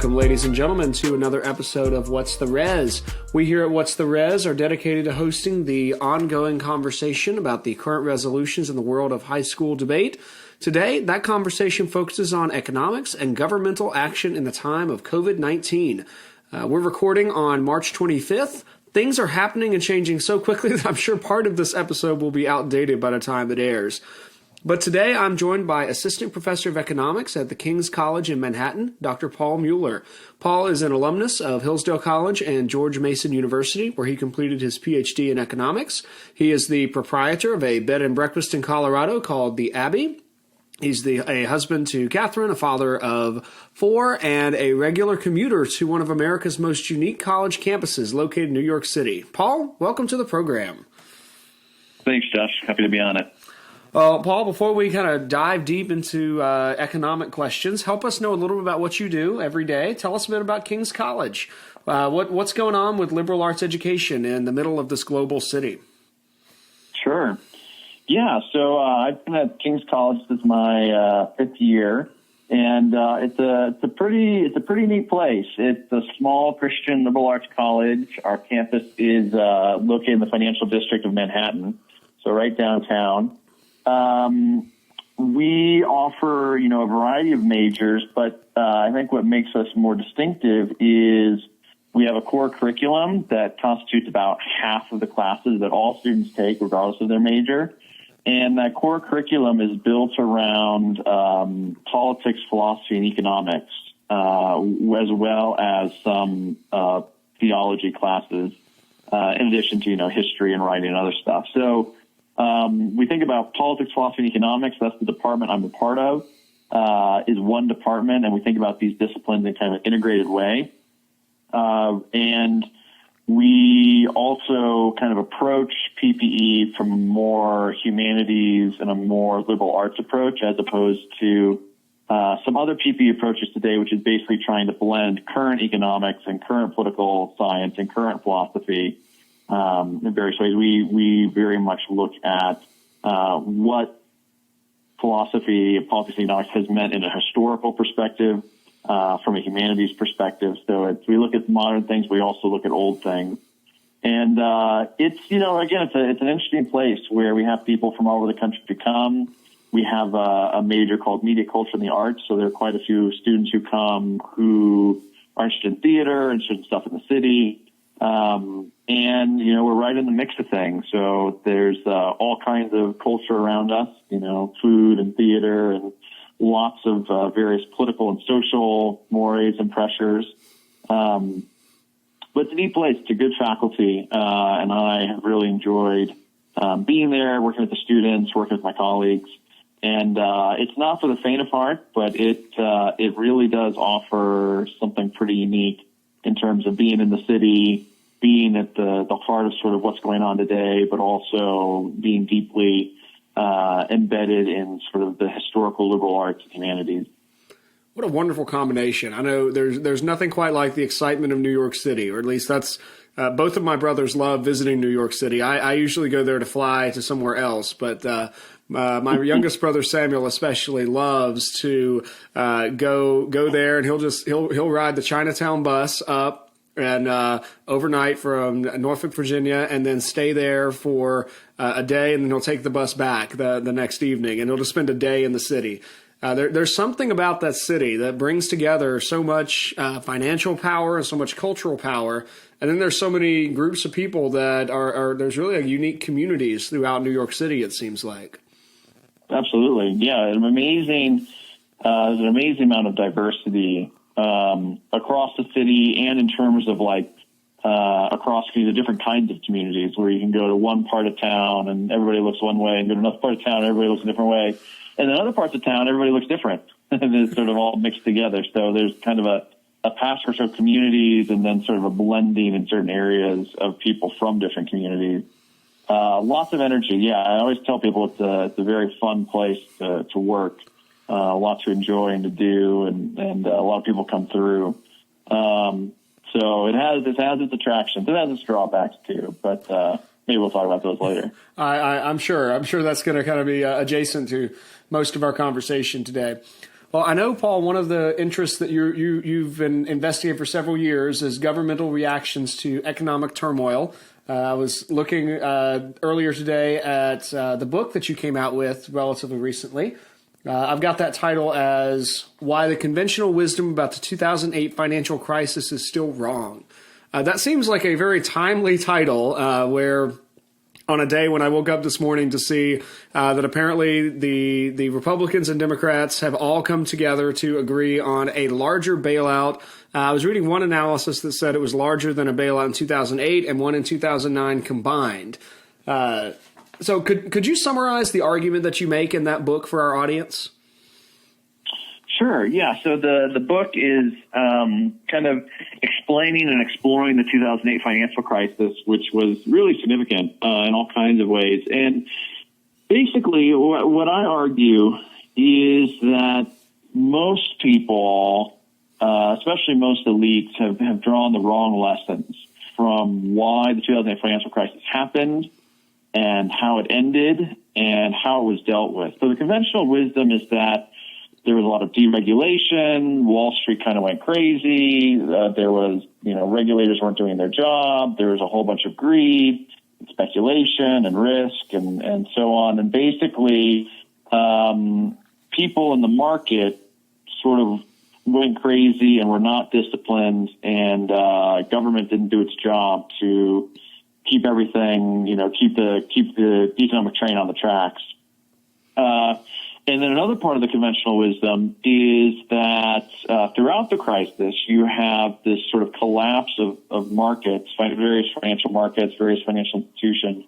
Welcome, ladies and gentlemen, to another episode of What's the Res? We here at What's the Res are dedicated to hosting the ongoing conversation about the current resolutions in the world of high school debate. Today, that conversation focuses on economics and governmental action in the time of COVID-19. We're recording on March 25th. Things are happening and changing so quickly that I'm sure part of this episode will be outdated by the time it airs. But today I'm joined by Assistant Professor of Economics at the King's College in Manhattan, Dr. Paul Mueller. Paul is an alumnus of Hillsdale College and George Mason University, where he completed his PhD in economics. He is the proprietor of a bed and breakfast in Colorado called The Abbey. He's a husband to Catherine, a father of 4, and a regular commuter to one of America's most unique college campuses located in New York City. Paul, welcome to the program. Thanks, Josh. Happy to be on it. Paul, before we kind of dive deep into economic questions, help us know a little bit about what you do every day. Tell us a bit about King's College. What's going on with liberal arts education in the middle of this global city? Sure. Yeah, so I've been at King's College. This is my 5th year, and it's a pretty neat place. It's a small Christian liberal arts college. Our campus is located in the financial district of Manhattan, so right downtown. We offer, a variety of majors, but I think what makes us more distinctive is we have a core curriculum that constitutes about half of the classes that all students take, regardless of their major. And that core curriculum is built around politics, philosophy, and economics, as well as some theology classes, in addition to, history and writing and other stuff. So we think about politics, philosophy, and economics. That's the department I'm a part of, is one department, and we think about these disciplines in kind of an integrated way. And we also kind of approach PPE from a more humanities and a more liberal arts approach, as opposed to some other PPE approaches today, which is basically trying to blend current economics and current political science and current philosophy in various ways. We very much look at what philosophy, politics, and economics has meant in a historical perspective, from a humanities perspective. So we look at modern things, we also look at old things. And it's, again, it's an interesting place where we have people from all over the country to come. We have a major called Media, Culture, and the Arts. So there are quite a few students who come who are interested in theater and interested in stuff in the city. And, we're right in the mix of things. So there's all kinds of culture around us, food and theater and lots of various political and social mores and pressures. But it's a neat place. It's a good faculty. And I have really enjoyed being there, working with the students, working with my colleagues. And it's not for the faint of heart, but it really does offer something pretty unique in terms of being in the city, being at the heart of sort of what's going on today, but also being deeply embedded in sort of the historical liberal arts and humanities. What a wonderful combination. I know there's nothing quite like the excitement of New York City, or at least that's both of my brothers love visiting New York City. I usually go there to fly to somewhere else, but my youngest brother Samuel especially loves to go there, and he'll ride the Chinatown bus up and overnight from Norfolk, Virginia, and then stay there for a day, and then he'll take the bus back the next evening, and he'll just spend a day in the city. There's something about that city that brings together so much financial power and so much cultural power, and then there's so many groups of people that there's really unique communities throughout New York City, it seems like. Absolutely. Yeah, there's an amazing amount of diversity across the city, and in terms of across the different kinds of communities, where you can go to one part of town and everybody looks one way, and go to another part of town and everybody looks a different way, and then other parts of town everybody looks different. And it's sort of all mixed together. So there's kind of a patchwork of communities, and then sort of a blending in certain areas of people from different communities. Lots of energy. Yeah, I always tell people it's a very fun place to work. A lot to enjoy and to do, and a lot of people come through. So it has its attractions. It has its drawbacks too, but maybe we'll talk about those later. I'm sure that's going to kind of be adjacent to most of our conversation today. Well, I know, Paul, one of the interests that you've been investigating for several years is governmental reactions to economic turmoil. I was looking earlier today at the book that you came out with relatively recently. I've got that title as Why the Conventional Wisdom About the 2008 Financial Crisis is Still Wrong. That seems like a very timely title where on a day when I woke up this morning to see that apparently the Republicans and Democrats have all come together to agree on a larger bailout. I was reading one analysis that said it was larger than a bailout in 2008 and one in 2009 combined. So could you summarize the argument that you make in that book for our audience? Sure. Yeah. So the book is kind of explaining and exploring the 2008 financial crisis, which was really significant in all kinds of ways. And basically, what I argue is that most people, especially most elites, have drawn the wrong lessons from why the 2008 financial crisis happened and how it ended and how it was dealt with. So the conventional wisdom is that there was a lot of deregulation. Wall Street kind of went crazy. There was, regulators weren't doing their job. There was a whole bunch of greed, and speculation, and risk, and so on. And basically, people in the market sort of went crazy and were not disciplined, and government didn't do its job to keep everything, keep the economic train on the tracks. And then another part of the conventional wisdom is that throughout the crisis, you have this sort of collapse of markets, various financial markets, various financial institutions,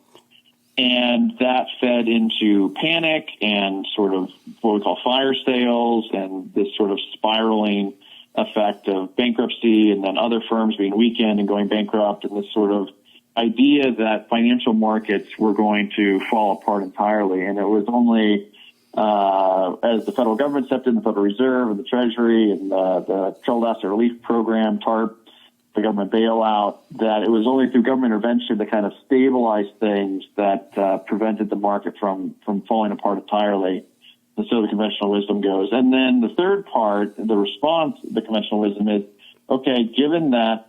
and that fed into panic and sort of what we call fire sales and this sort of spiraling effect of bankruptcy and then other firms being weakened and going bankrupt, and this sort of idea that financial markets were going to fall apart entirely. And it was only as the federal government stepped in, the Federal Reserve and the Treasury and the Troubled Asset Relief Program, TARP, the government bailout, that it was only through government intervention that kind of stabilized things that prevented the market from falling apart entirely. And so the conventional wisdom goes. And then the third part, the response to the conventional wisdom is, okay, given that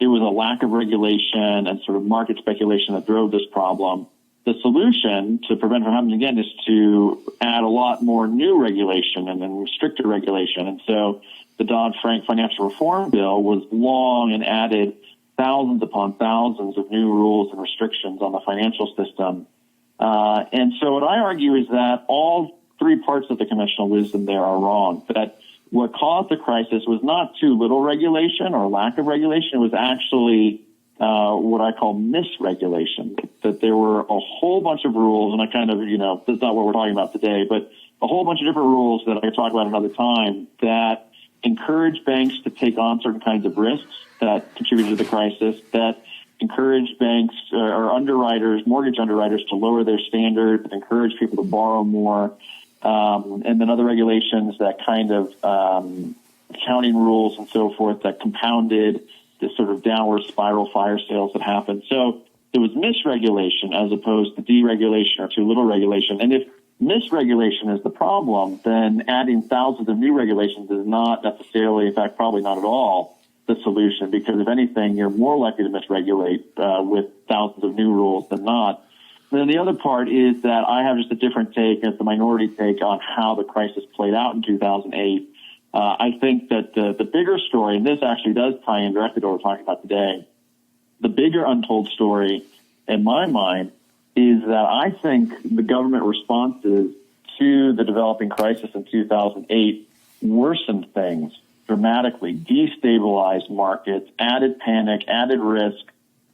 it was a lack of regulation and sort of market speculation that drove this problem, the solution to prevent it from happening again is to add a lot more new regulation and then stricter regulation. And so the Dodd-Frank Financial Reform Bill was long and added thousands upon thousands of new rules and restrictions on the financial system. And so what I argue is that all three parts of the conventional wisdom there are wrong, that what caused the crisis was not too little regulation or lack of regulation. It was actually what I call misregulation, that there were a whole bunch of rules, and I kind of, that's not what we're talking about today, but a whole bunch of different rules that I could talk about another time that encourage banks to take on certain kinds of risks that contributed to the crisis, that encourage banks or underwriters, mortgage underwriters, to lower their standards, that encourage people to borrow more, and then other regulations that kind of accounting rules and so forth that compounded this sort of downward spiral fire sales that happened. So there was misregulation as opposed to deregulation or too little regulation. And if misregulation is the problem, then adding thousands of new regulations is not necessarily, in fact, probably not at all, the solution, because if anything, you're more likely to misregulate with thousands of new rules than not. And then the other part is that I have just a different take, and it's a minority take on how the crisis played out in 2008. I think that the bigger story, and this actually does tie in directly to what we're talking about today, the bigger untold story in my mind is that I think the government responses to the developing crisis in 2008 worsened things dramatically, destabilized markets, added panic, added risk,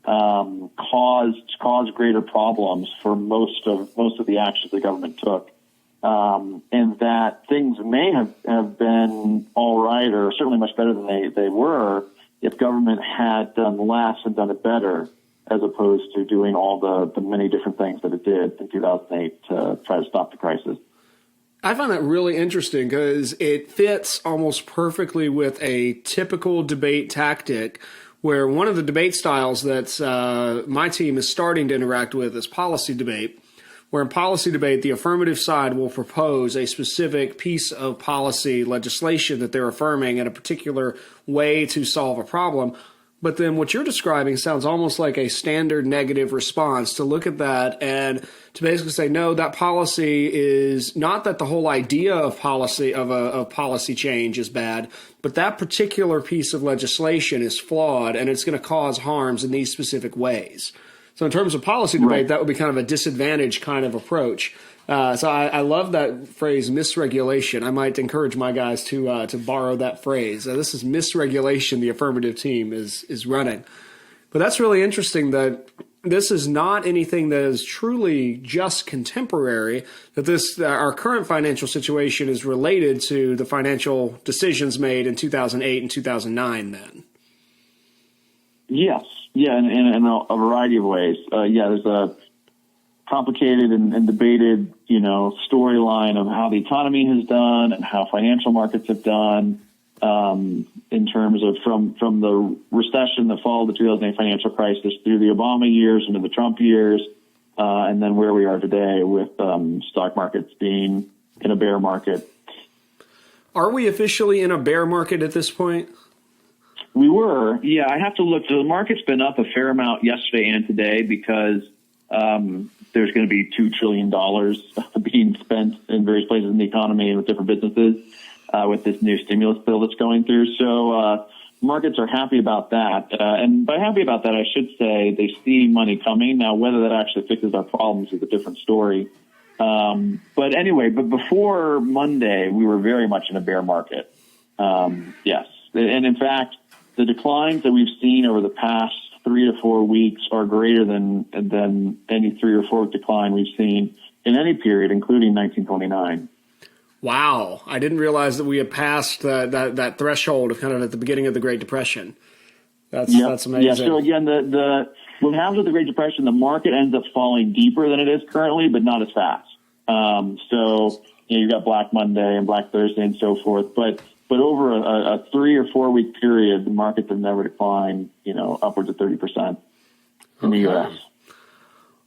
caused greater problems for most of the actions the government took. And that things may have been all right, or certainly much better than they were, if government had done less and done it better, as opposed to doing all the many different things that it did in 2008 to try to stop the crisis. I find that really interesting because it fits almost perfectly with a typical debate tactic, where one of the debate styles that my team is starting to interact with is policy debate, where in policy debate, the affirmative side will propose a specific piece of policy legislation that they're affirming in a particular way to solve a problem. But then what you're describing sounds almost like a standard negative response to look at that and to basically say, no, that policy is not that the whole idea of policy of policy change is bad, but that particular piece of legislation is flawed and it's going to cause harms in these specific ways. So in terms of policy debate, Right. that would be kind of a disadvantage kind of approach. So I love that phrase, misregulation. I might encourage my guys to borrow that phrase. This is misregulation the affirmative team is running. But that's really interesting that this is not anything that is truly just contemporary, that our current financial situation is related to the financial decisions made in 2008 and 2009 then. Yes. Yeah, in a variety of ways. There's a complicated and debated, storyline of how the economy has done and how financial markets have done in terms of from the recession that followed the 2008 financial crisis through the Obama years into the Trump years, and then where we are today with stock markets being in a bear market. Are we officially in a bear market at this point? We were. Yeah, I have to look. So the market's been up a fair amount yesterday and today because there's going to be $2 trillion being spent in various places in the economy and with different businesses with this new stimulus bill that's going through. So markets are happy about that. And by happy about that, I should say they see money coming. Now, whether that actually fixes our problems is a different story. But anyway, before Monday, we were very much in a bear market. Yes. And in fact, the declines that we've seen over the past 3 to 4 weeks are greater than any 3 or 4 decline we've seen in any period, including 1929. Wow. I didn't realize that we had passed that threshold of kind of at the beginning of the Great Depression. That's amazing. Yeah, so again, what happens with the Great Depression, the market ends up falling deeper than it is currently, but not as fast. So you've got Black Monday and Black Thursday and so forth, but over a 3 or 4 week period, the markets have never declined, upwards of 30% in the U.S.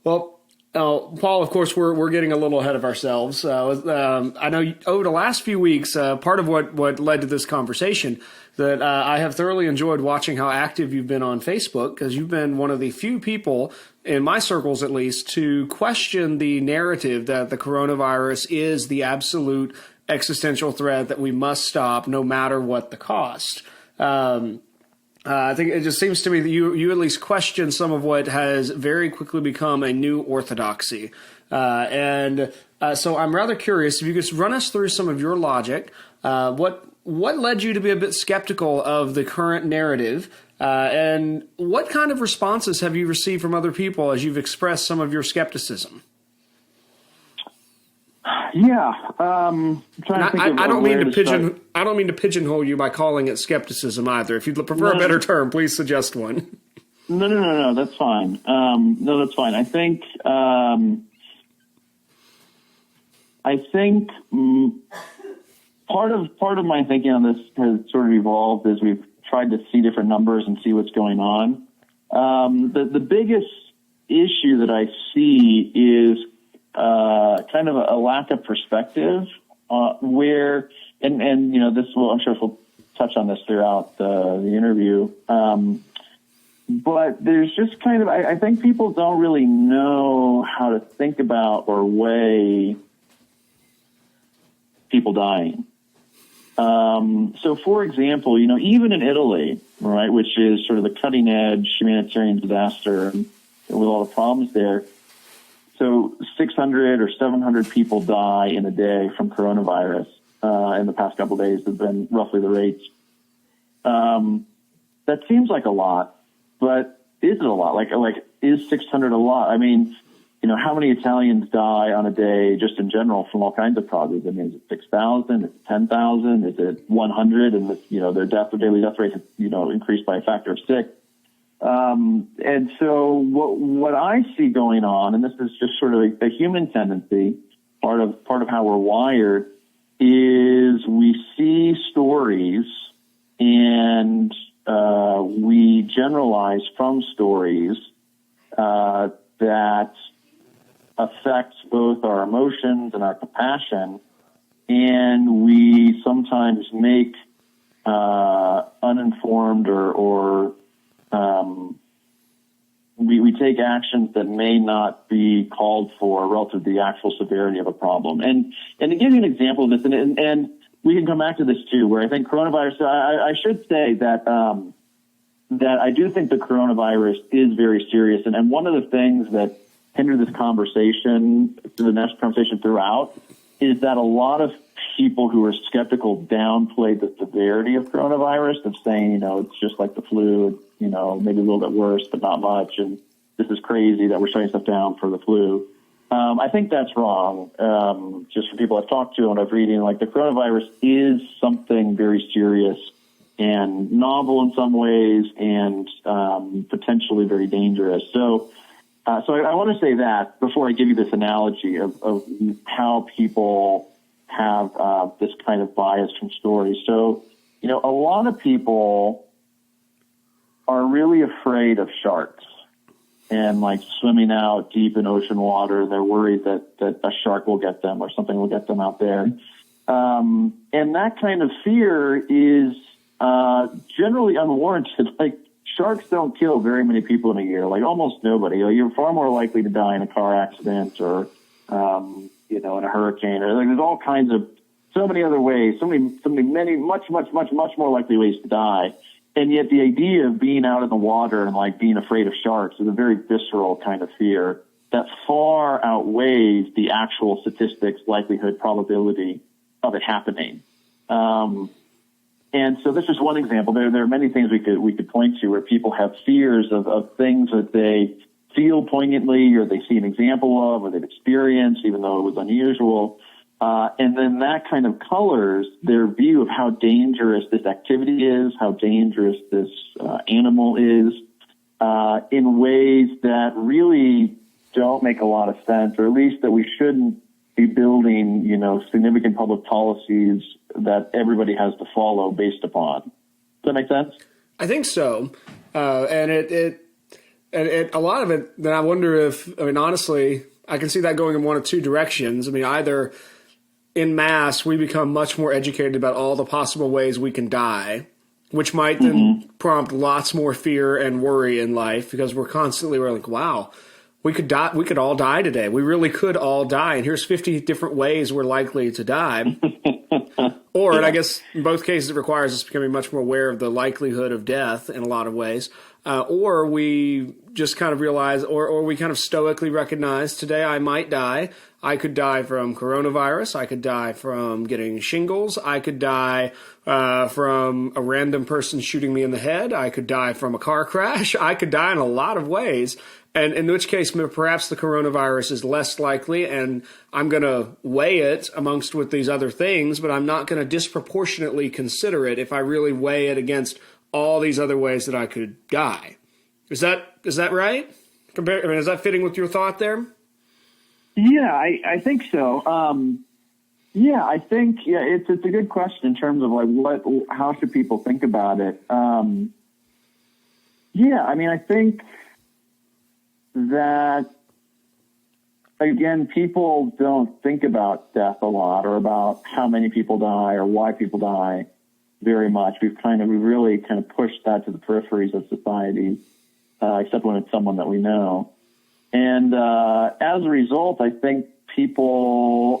Well, Paul, of course, we're getting a little ahead of ourselves. I know over the last few weeks, part of what led to this conversation that I have thoroughly enjoyed watching how active you've been on Facebook, because you've been one of the few people, in my circles at least, to question the narrative that the coronavirus is the absolute existential threat that we must stop no matter what the cost. I think it just seems to me that you at least question some of what has very quickly become a new orthodoxy. So I'm rather curious if you could run us through some of your logic. What led you to be a bit skeptical of the current narrative? And what kind of responses have you received from other people as you've expressed some of your skepticism? Yeah, I don't mean to pigeonhole you by calling it skepticism either. If you'd prefer a better term, please suggest one. No, that's fine. That's fine. I think part of my thinking on this has sort of evolved as we've tried to see different numbers and see what's going on. The biggest issue that I see is kind of a lack of perspective, where, and I'm sure we'll touch on this throughout the interview. But there's just kind of, I think people don't really know how to think about or weigh people dying. So for example, even in Italy, right, which is sort of the cutting edge humanitarian disaster and with all the problems there, so 600 or 700 people die in a day from coronavirus. In the past couple of days have been roughly the rates. That seems like a lot, but is it a lot? Like is 600 a lot? I mean, how many Italians die on a day just in general from all kinds of causes? I mean, is it 6,000? Is it 10,000? Is it 100? And their daily death rate has, increased by a factor of 6. And so what I see going on, and this is just sort of a human tendency, part of how we're wired, is we see stories and we generalize from stories that affects both our emotions and our compassion, and we sometimes make uninformed or we take actions that may not be called for relative to the actual severity of a problem. And to give you an example of this, and we can come back to this too, where I think coronavirus, I should say that that I do think the coronavirus is very serious. And one of the things that hindered this conversation, the national conversation throughout, is that a lot of people who are skeptical downplay the severity of coronavirus, of saying, it's just like the flu, maybe a little bit worse, but not much. And this is crazy that we're shutting stuff down for the flu. I think that's wrong. Just for people I've talked to and I've reading, like the coronavirus is something very serious and novel in some ways and potentially very dangerous. So I want to say that before I give you this analogy of how people have this kind of bias from stories. So, a lot of people are really afraid of sharks and like swimming out deep in ocean water. They're worried that a shark will get them or something will get them out there. And that kind of fear is generally unwarranted. Like sharks don't kill very many people in a year, like almost nobody. You're far more likely to die in a car accident or, in a hurricane, or like there's all kinds of so many other ways, many, much more likely ways to die. And yet the idea of being out in the water and like being afraid of sharks is a very visceral kind of fear that far outweighs the actual statistics, likelihood, probability of it happening. And so this is one example. There are many things we could point to where people have fears of things that they feel poignantly or they see an example of or they've experienced, even though it was unusual. And then that kind of colors their view of how dangerous this activity is, how dangerous this animal is, in ways that really don't make a lot of sense, or at least that we shouldn't be building, significant public policies that everybody has to follow based upon. Does that make sense? I think so. And a lot of it, then I wonder honestly, I can see that going in one of two directions. Either en masse, we become much more educated about all the possible ways we can die, which might then prompt lots more fear and worry in life because we're like, wow, we could die. We could all die today. We really could all die. And here's 50 different ways we're likely to die. Or, and I guess in both cases, it requires us becoming much more aware of the likelihood of death in a lot of ways. Or we just kind of realize, or we kind of stoically recognize, today I might die. I could die from coronavirus. I could die from getting shingles. I could die from a random person shooting me in the head. I could die from a car crash. I could die in a lot of ways. And in which case, perhaps the coronavirus is less likely, and I'm going to weigh it amongst with these other things, but I'm not going to disproportionately consider it if I really weigh it against all these other ways that I could die. Is that right? Is that fitting with your thought there? Yeah, I think so. I think it's a good question in terms of like how should people think about it? I think that, again, people don't think about death a lot or about how many people die or why people die very much. We've really kind of pushed that to the peripheries of society, except when it's someone that we know. And as a result, I think people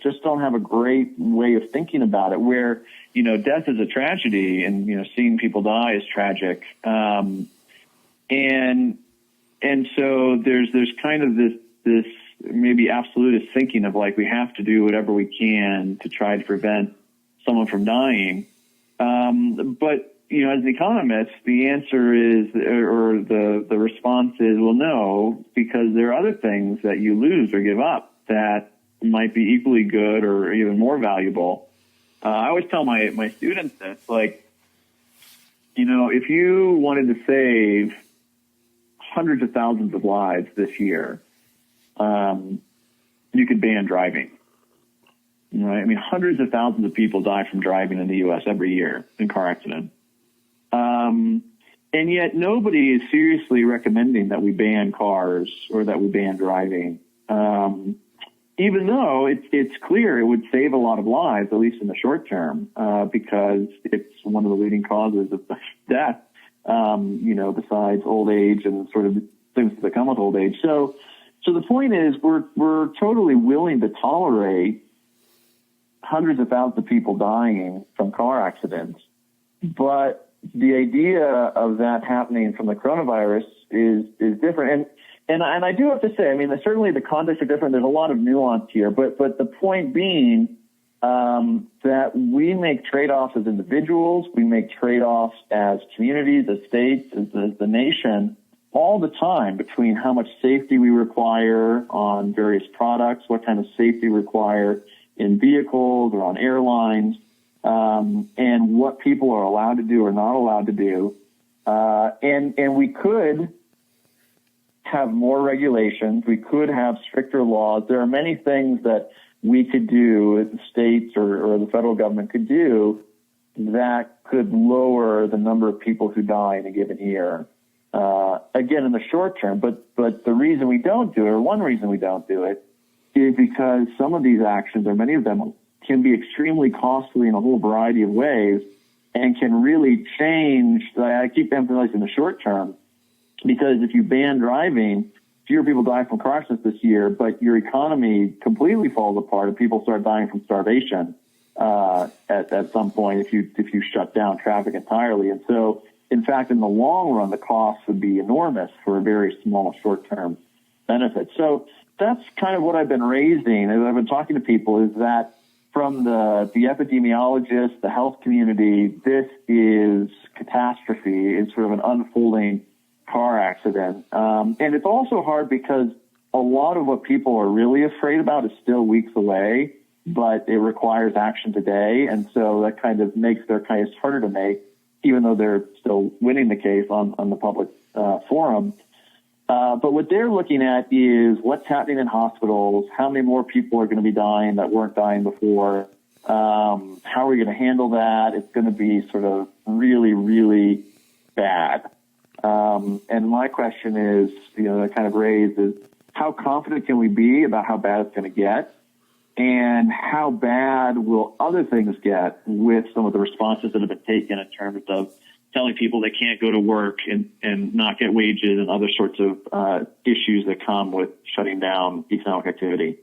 just don't have a great way of thinking about it, where, death is a tragedy and, seeing people die is tragic. And so there's kind of this maybe absolutist thinking of like we have to do whatever we can to try to prevent someone from dying. But as an economist, the answer is, or the response is, well, no, because there are other things that you lose or give up that might be equally good or even more valuable. I always tell my students this, like, if you wanted to save hundreds of thousands of lives this year, you could ban driving. Right? Hundreds of thousands of people die from driving in the U.S. every year in car accidents. And yet nobody is seriously recommending that we ban cars or that we ban driving. even though it's clear it would save a lot of lives, at least in the short term, because it's one of the leading causes of death, besides old age and sort of things that come with old age. So the point is we're totally willing to tolerate hundreds of thousands of people dying from car accidents, but the idea of that happening from the coronavirus is different. And I do have to say, I mean, certainly the contexts are different. There's a lot of nuance here, but the point being that we make trade-offs as individuals, we make trade-offs as communities, as states, as the nation, all the time between how much safety we require on various products, what kind of safety we require in vehicles or on airlines, and what people are allowed to do or not allowed to do. And we could have more regulations. We could have stricter laws. There are many things that we could do, the states or the federal government could do that could lower the number of people who die in a given year. Again, in the short term, but the reason we don't do it, or one reason we don't do it, is because some of these actions, or many of them, can be extremely costly in a whole variety of ways and can really change. I keep emphasizing the short term, because if you ban driving, fewer people die from car accidents this year, but your economy completely falls apart and people start dying from starvation at some point if you shut down traffic entirely. And so, in fact, in the long run, the costs would be enormous for a very small short-term benefit. So that's kind of what I've been raising, as I've been talking to people, is that from the epidemiologists, the health community, this is catastrophe. It's sort of an unfolding car accident. And it's also hard because a lot of what people are really afraid about is still weeks away, but it requires action today. And so that kind of makes their case harder to make, even though they're still winning the case on the public forum. But what they're looking at is what's happening in hospitals, how many more people are going to be dying that weren't dying before, how are we going to handle that? It's going to be sort of really, really bad. And my question is, that kind of raised is, how confident can we be about how bad it's going to get? And how bad will other things get with some of the responses that have been taken in terms of telling people they can't go to work and not get wages and other sorts of issues that come with shutting down economic activity?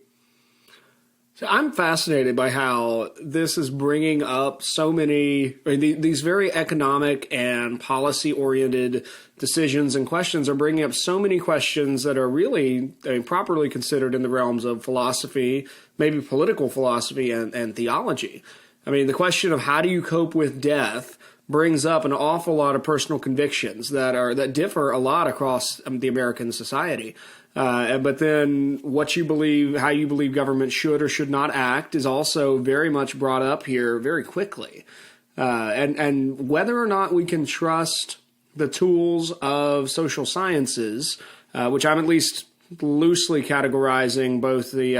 So I'm fascinated by how this is bringing up so many, these very economic and policy-oriented decisions and questions are bringing up so many questions that are really properly considered in the realms of philosophy, maybe political philosophy and theology. I mean, the question of how do you cope with death brings up an awful lot of personal convictions that differ a lot across the American society. But then what you believe, how you believe government should or should not act is also very much brought up here very quickly. And whether or not we can trust the tools of social sciences, which I'm at least loosely categorizing both the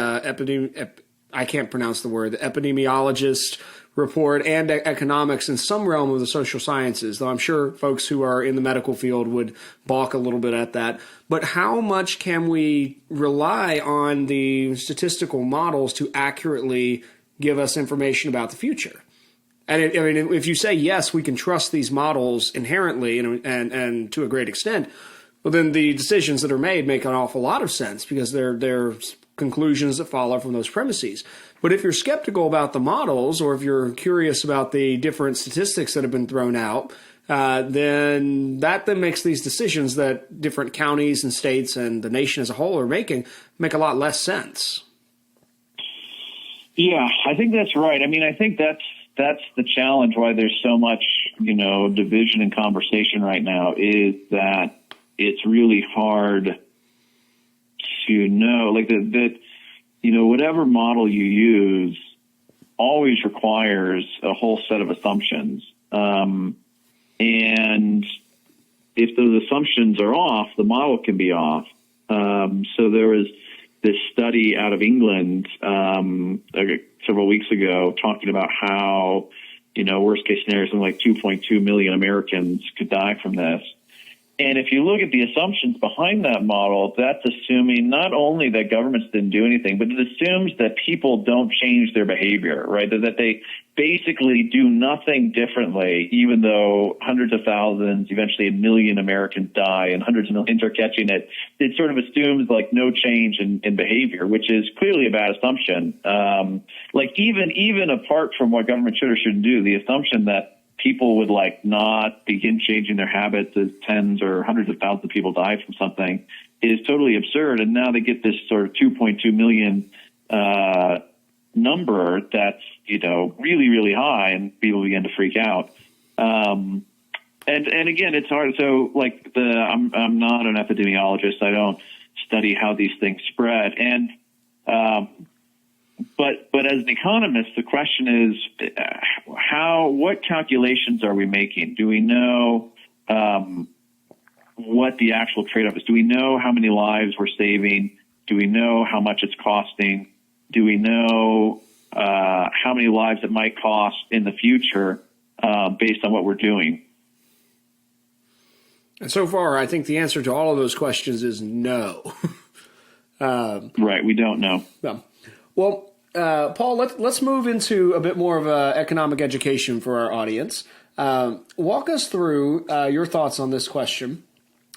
I can't pronounce the word, the epidemiologist report and economics in some realm of the social sciences, though I'm sure folks who are in the medical field would balk a little bit at that. But how much can we rely on the statistical models to accurately give us information about the future? And if you say, yes, we can trust these models inherently and to a great extent, well, then the decisions that are made make an awful lot of sense because they're conclusions that follow from those premises. But if you're skeptical about the models, or if you're curious about the different statistics that have been thrown out, then that makes these decisions that different counties and states and the nation as a whole are making make a lot less sense. Yeah, I think that's right. I mean, I think that's the challenge why there's so much, division and conversation right now, is that it's really hard to know, like that, whatever model you use always requires a whole set of assumptions. And if those assumptions are off, the model can be off. So there was this study out of England several weeks ago talking about how, worst case scenario, something like 2.2 million Americans could die from this. And if you look at the assumptions behind that model, that's assuming not only that governments didn't do anything, but it assumes that people don't change their behavior, right? That they basically do nothing differently, even though hundreds of thousands, eventually 1 million Americans die and hundreds of millions are catching it. It sort of assumes like no change in behavior, which is clearly a bad assumption. Like even apart from what government should or shouldn't do, the assumption that people would like not begin changing their habits as tens or hundreds of thousands of people die from something is totally absurd. And now they get this sort of 2.2 million number that's, really, really high, and people begin to freak out. And again, it's hard. So like I'm not an epidemiologist. I don't study how these things spread. And, But as an economist, the question is, what calculations are we making? Do we know what the actual trade-off is? Do we know how many lives we're saving? Do we know how much it's costing? Do we know how many lives it might cost in the future based on what we're doing? And so far, I think the answer to all of those questions is no. Right, we don't know. Yeah. Well, Paul, let's move into a bit more of economic education for our audience. Walk us through your thoughts on this question.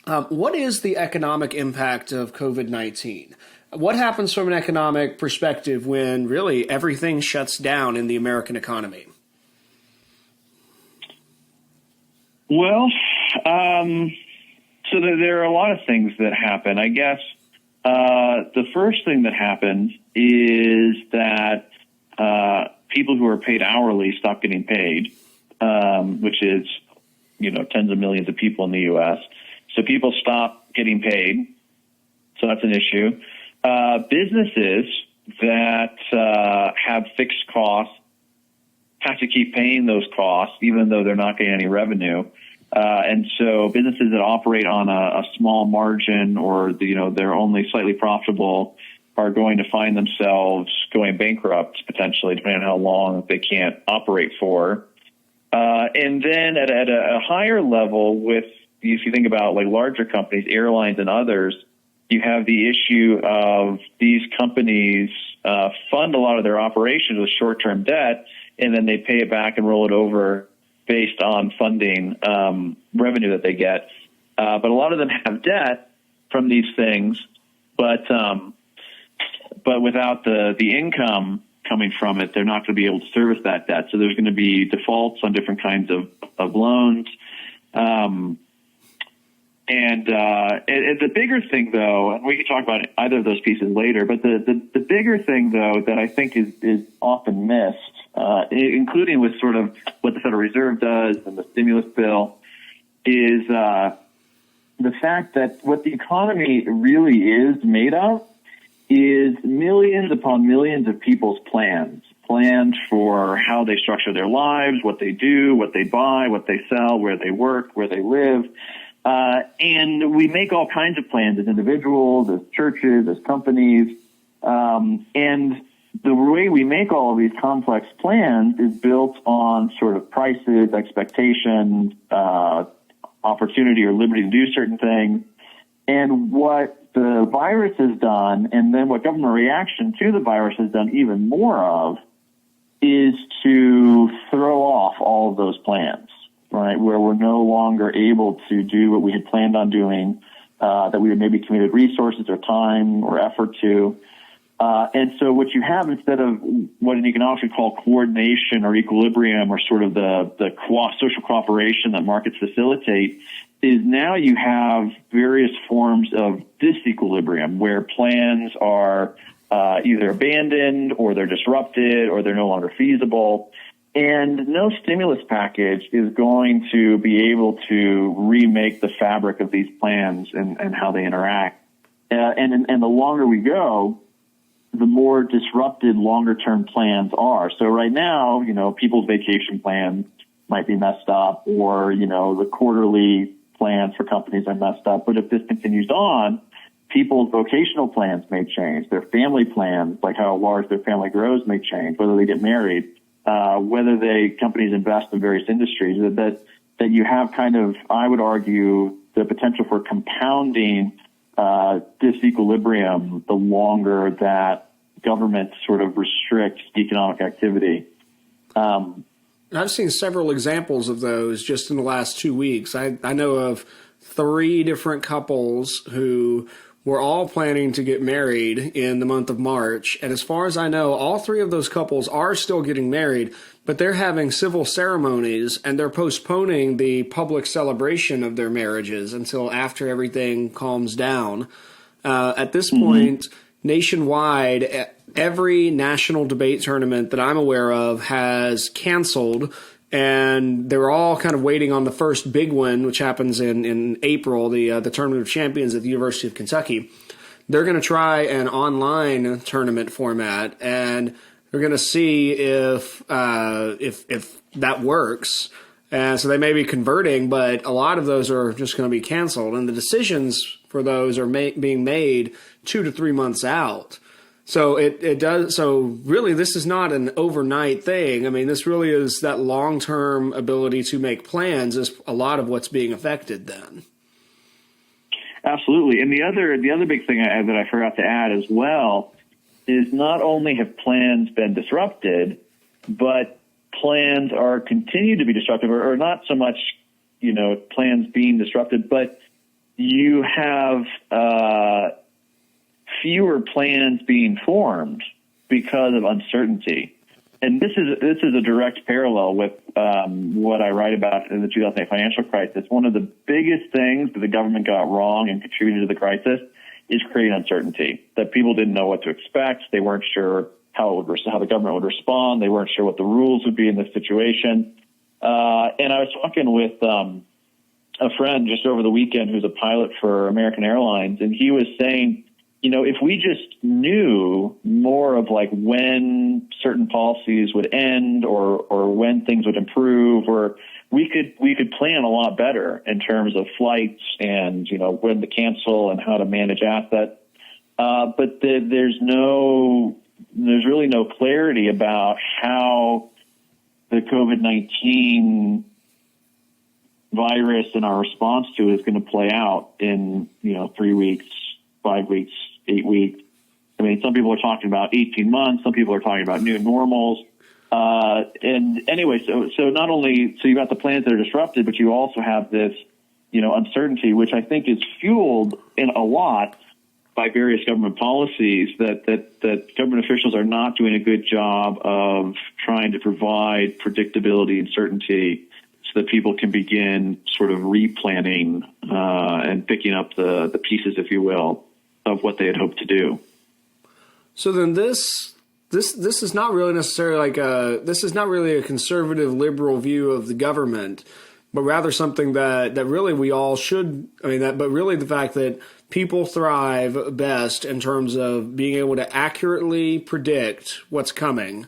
What is the economic impact of COVID-19? What happens from an economic perspective when really everything shuts down in the American economy? Well, so there are a lot of things that happen. I guess the first thing that happens is that people who are paid hourly stop getting paid, which is, tens of millions of people in the U.S. So people stop getting paid. So that's an issue. Businesses that have fixed costs have to keep paying those costs, even though they're not getting any revenue. And so businesses that operate on a small margin or, they're only slightly profitable are going to find themselves going bankrupt potentially, depending on how long they can't operate for. And then at a higher level if you think about like larger companies, airlines and others, you have the issue of these companies fund a lot of their operations with short-term debt, and then they pay it back and roll it over based on funding revenue that they get. But a lot of them have debt from these things, but without the income coming from it, they're not going to be able to service that debt. So there's going to be defaults on different kinds of loans. And the bigger thing, though, and we can talk about either of those pieces later, but the bigger thing, though, that I think is often missed, including with sort of what the Federal Reserve does and the stimulus bill, is the fact that what the economy really is made of is millions upon millions of people's plans for how they structure their lives, what they do, what they buy, what they sell, where they work, where they live. And we make all kinds of plans as individuals, as churches, as companies. And the way we make all of these complex plans is built on sort of prices, expectations, opportunity or liberty to do certain things. And what the virus has done, and then what government reaction to the virus has done even more of, is to throw off all of those plans, right? Where we're no longer able to do what we had planned on doing, that we had maybe committed resources or time or effort to. And so what you have, instead of what an economics would call coordination or equilibrium or sort of the social cooperation that markets facilitate, is now you have various forms of disequilibrium where plans are either abandoned or they're disrupted or they're no longer feasible. And no stimulus package is going to be able to remake the fabric of these plans and how they interact. And the longer we go, the more disrupted longer-term plans are. So right now, people's vacation plans might be messed up, or, the quarterly plans for companies are messed up. But if this continues on, people's vocational plans may change. Their family plans, like how large their family grows, may change, whether they get married, whether companies invest in various industries, that you have kind of, I would argue, the potential for compounding disequilibrium the longer that government sort of restricts economic activity. I've seen several examples of those just in the last 2 weeks. I know of 3 different couples who were all planning to get married in the month of March. And as far as I know, all 3 of those couples are still getting married, but they're having civil ceremonies and they're postponing the public celebration of their marriages until after everything calms down. At this point, nationwide, every national debate tournament that I'm aware of has canceled, and they're all kind of waiting on the first big one, which happens in April, the Tournament of Champions at the University of Kentucky. They're going to try an online tournament format, and they're going to see if that works. And so they may be converting, but a lot of those are just going to be canceled, and the decisions for those are being made 2 to 3 months out. So it does. So really, this is not an overnight thing. I mean, this really is that long-term ability to make plans is a lot of what's being affected then. Absolutely. And the other big thing that I forgot to add as well is not only have plans been disrupted, but plans are continue to be disrupted, or not so much, plans being disrupted, but you have fewer plans being formed because of uncertainty. And this is a direct parallel with what I write about in the 2008 financial crisis. One of the biggest things that the government got wrong and contributed to the crisis is creating uncertainty, that people didn't know what to expect. They weren't sure how the government would respond. They weren't sure what the rules would be in this situation. And I was talking with a friend just over the weekend who's a pilot for American Airlines, and he was saying, if we just knew more of like when certain policies would end or when things would improve, or we could plan a lot better in terms of flights and, when to cancel and how to manage assets. But there's really no clarity about how the COVID-19 virus and our response to it is going to play out in, 3 weeks, 5 weeks, 8 weeks. I mean, some people are talking about 18 months. Some people are talking about new normals. And anyway, so not only, so you got the plans that are disrupted, but you also have this, uncertainty, which I think is fueled in a lot by various government policies that government officials are not doing a good job of trying to provide predictability and certainty so that people can begin sort of replanning and picking up the pieces, if you will, of what they had hoped to do. So then this is not really necessarily this is not really a conservative liberal view of the government, but rather something that really we all should. But really the fact that people thrive best in terms of being able to accurately predict what's coming.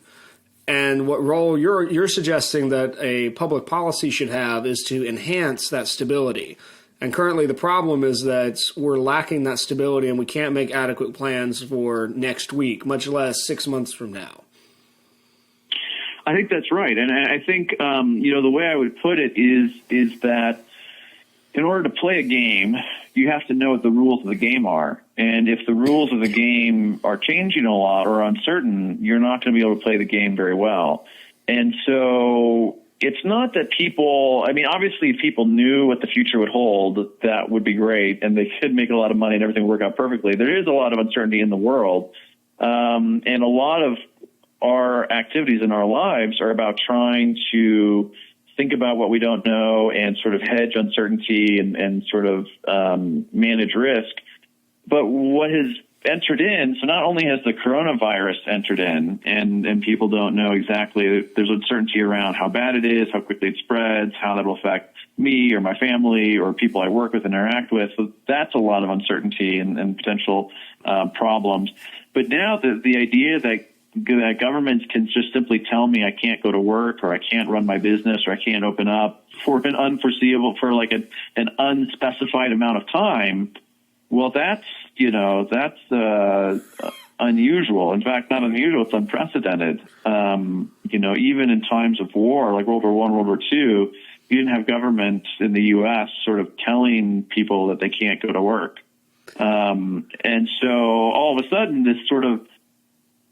And what role you're suggesting that a public policy should have is to enhance that stability. And currently the problem is that we're lacking that stability and we can't make adequate plans for next week, much less 6 months from now. I think that's right. And I think, the way I would put it is that in order to play a game, you have to know what the rules of the game are. And if the rules of the game are changing a lot or uncertain, you're not going to be able to play the game very well. And so it's not that obviously if people knew what the future would hold, that would be great, and they could make a lot of money and everything would work out perfectly. There is a lot of uncertainty in the world, and a lot of our activities in our lives are about trying to think about what we don't know and sort of hedge uncertainty and sort of manage risk. But what has entered in, so not only has the coronavirus entered in and people don't know exactly, there's uncertainty around how bad it is, how quickly it spreads, how that will affect me or my family or people I work with and interact with. So that's a lot of uncertainty and potential problems. But now the idea that governments can just simply tell me I can't go to work or I can't run my business or I can't open up for an an unspecified amount of time, well, that's unusual. In fact, not unusual, it's unprecedented. Even in times of war, like World War I, World War II, you didn't have government in the U.S. sort of telling people that they can't go to work. And so all of a sudden, this sort of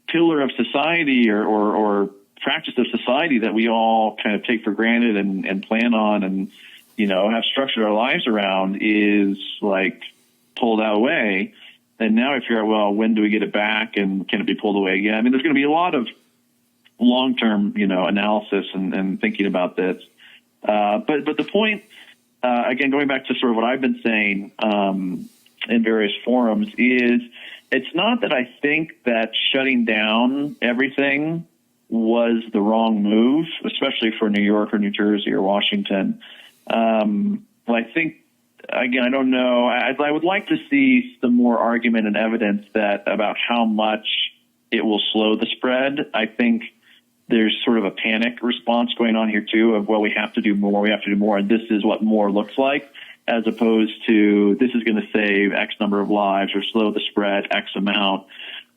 pillar of society or practice of society that we all kind of take for granted and plan on and, have structured our lives around is like pulled away. And now I figure out, well, when do we get it back and can it be pulled away again? I mean, there's going to be a lot of long-term, analysis and thinking about this. But the point, again, going back to sort of what I've been saying in various forums is it's not that I think that shutting down everything was the wrong move, especially for New York or New Jersey or Washington. I think, again, I don't know. I would like to see some more argument and evidence about how much it will slow the spread. I think there's sort of a panic response going on here too of, well, we have to do more, and this is what more looks like, as opposed to this is going to save X number of lives or slow the spread X amount.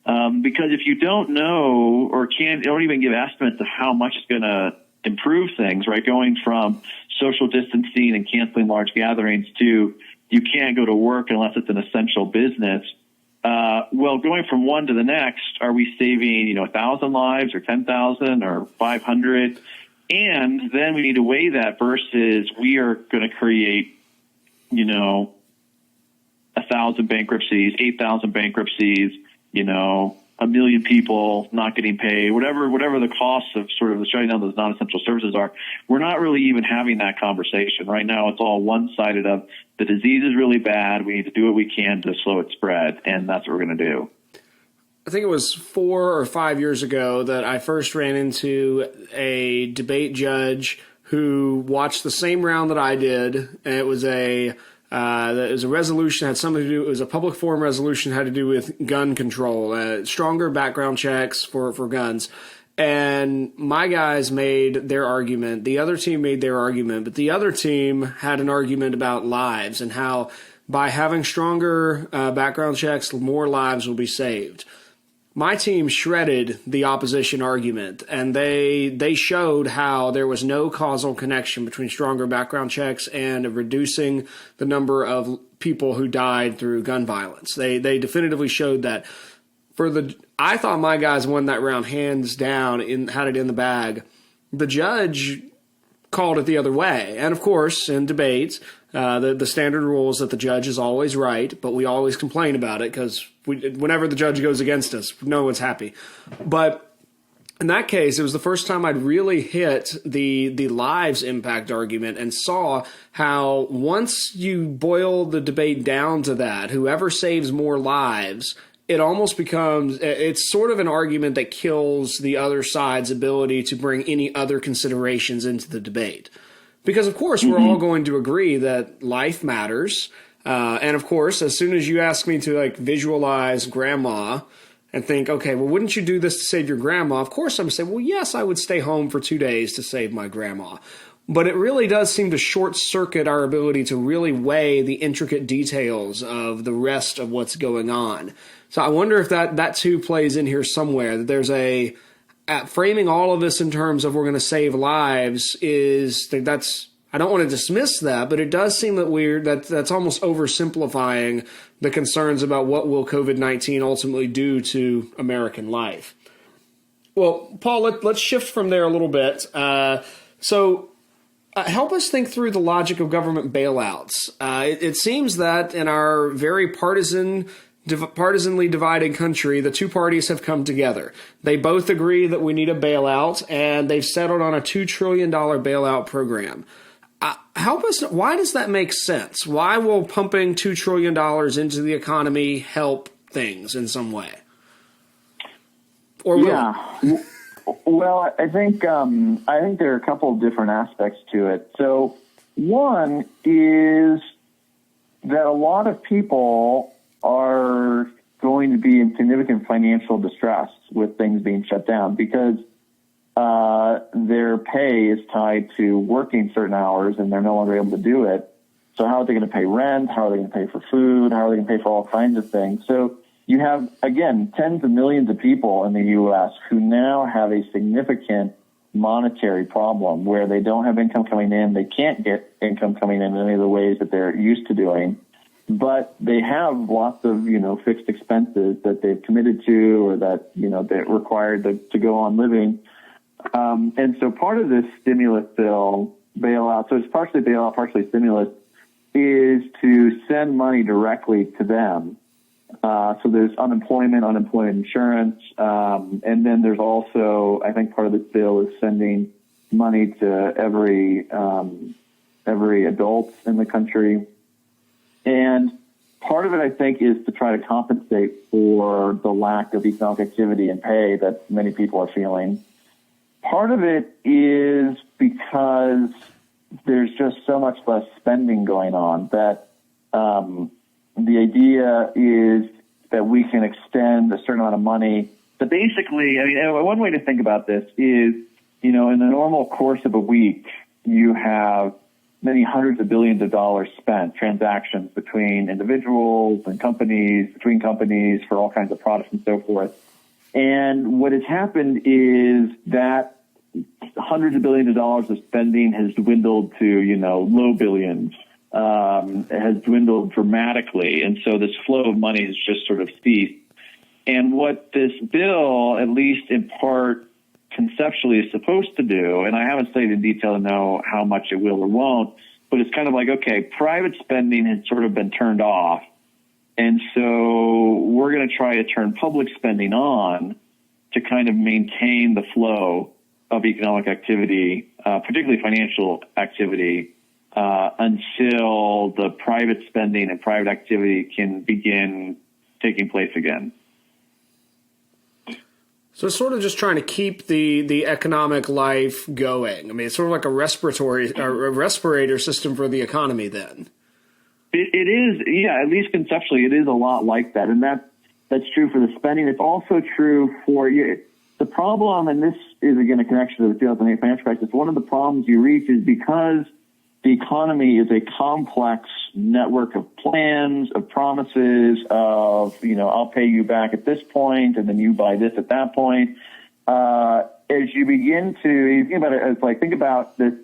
Because if you don't know or don't even give estimates of how much it's going to improve things, right? Going from social distancing and canceling large gatherings to you can't go to work unless it's an essential business. Well, going from one to the next, are we saving, 1,000 lives or 10,000 or 500? And then we need to weigh that versus we are going to create, 1,000 bankruptcies, 8,000 bankruptcies, 1 million people not getting paid, whatever the costs of sort of shutting down those non-essential services are. We're not really even having that conversation. Right now, it's all one-sided of the disease is really bad. We need to do what we can to slow its spread, and that's what we're going to do. I think it was 4 or 5 years ago that I first ran into a debate judge who watched the same round that I did, and it was a resolution had something to do. It was a public forum resolution had to do with gun control, stronger background checks for guns. And my guys made their argument. The other team made their argument, but the other team had an argument about lives and how by having stronger background checks, more lives will be saved. My team shredded the opposition argument, and they showed how there was no causal connection between stronger background checks and reducing the number of people who died through gun violence. They definitively showed that. I thought my guys won that round hands down, had it in the bag. The judge called it the other way. And of course, in debates, the standard rule is that the judge is always right, but we always complain about it because whenever the judge goes against us, no one's happy. But in that case, it was the first time I'd really hit the lives impact argument and saw how once you boil the debate down to that, whoever saves more lives, it almost becomes, it's sort of an argument that kills the other side's ability to bring any other considerations into the debate. Because, of course, we're all going to agree that life matters. And, of course, as soon as you ask me to, visualize grandma and think, okay, well, wouldn't you do this to save your grandma? Of course, I'm going to say, well, yes, I would stay home for 2 days to save my grandma. But it really does seem to short-circuit our ability to really weigh the intricate details of the rest of what's going on. So I wonder if that too plays in here somewhere, that there's framing all of this in terms of we're going to save lives that's I don't want to dismiss that, but it does seem that's almost oversimplifying the concerns about what will COVID-19 ultimately do to American life. Well, Paul, let's shift from there a little bit. Help us think through the logic of government bailouts. It seems that in our very partisanly divided country, the two parties have come together. They both agree that we need a bailout, and they've settled on a $2 trillion bailout program. Help us. Why does that make sense? Why will pumping $2 trillion into the economy help things in some way? Or will it? Well, I think there are a couple of different aspects to it. So one is that a lot of people are going to be in significant financial distress with things being shut down because their pay is tied to working certain hours and they're no longer able to do it. So how are they going to pay rent? How are they going to pay for food? How are they going to pay for all kinds of things? So you have, again, tens of millions of people in the U.S. who now have a significant monetary problem where they don't have income coming in. They can't get income coming in any of the ways that they're used to doing, but they have lots of, fixed expenses that they've committed to or that, they're required to go on living. And so part of this stimulus bill bailout, so it's partially bailout, partially stimulus, is to send money directly to them. So there's unemployment insurance, and then there's also, I think part of this bill is sending money to every adult in the country. And part of it, I think, is to try to compensate for the lack of economic activity and pay that many people are feeling. Part of it is because there's just so much less spending going on that the idea is that we can extend a certain amount of money. But basically, one way to think about this is, in the normal course of a week, you have many hundreds of billions of dollars spent, transactions between individuals and companies, between companies for all kinds of products and so forth. And what has happened is that hundreds of billions of dollars of spending has dwindled to, low billions. It has dwindled dramatically. And so this flow of money has just sort of ceased. And what this bill, at least in part conceptually, is supposed to do, and I haven't studied in detail to know how much it will or won't, but it's kind of like, okay, private spending has sort of been turned off. And so we're going to try to turn public spending on to kind of maintain the flow of economic activity, particularly financial activity, until the private spending and private activity can begin taking place again. So it's sort of just trying to keep the economic life going. I mean, it's sort of like a respirator system for the economy then. It is, yeah, at least conceptually, it is a lot like that. And that's true for the spending. It's also true for the problem, and this is, again, a connection to the 2008 financial crisis. One of the problems you reach is because the economy is a complex network of plans, of promises, of, I'll pay you back at this point, and then you buy this at that point. As you begin to think about it, it's like, think about this,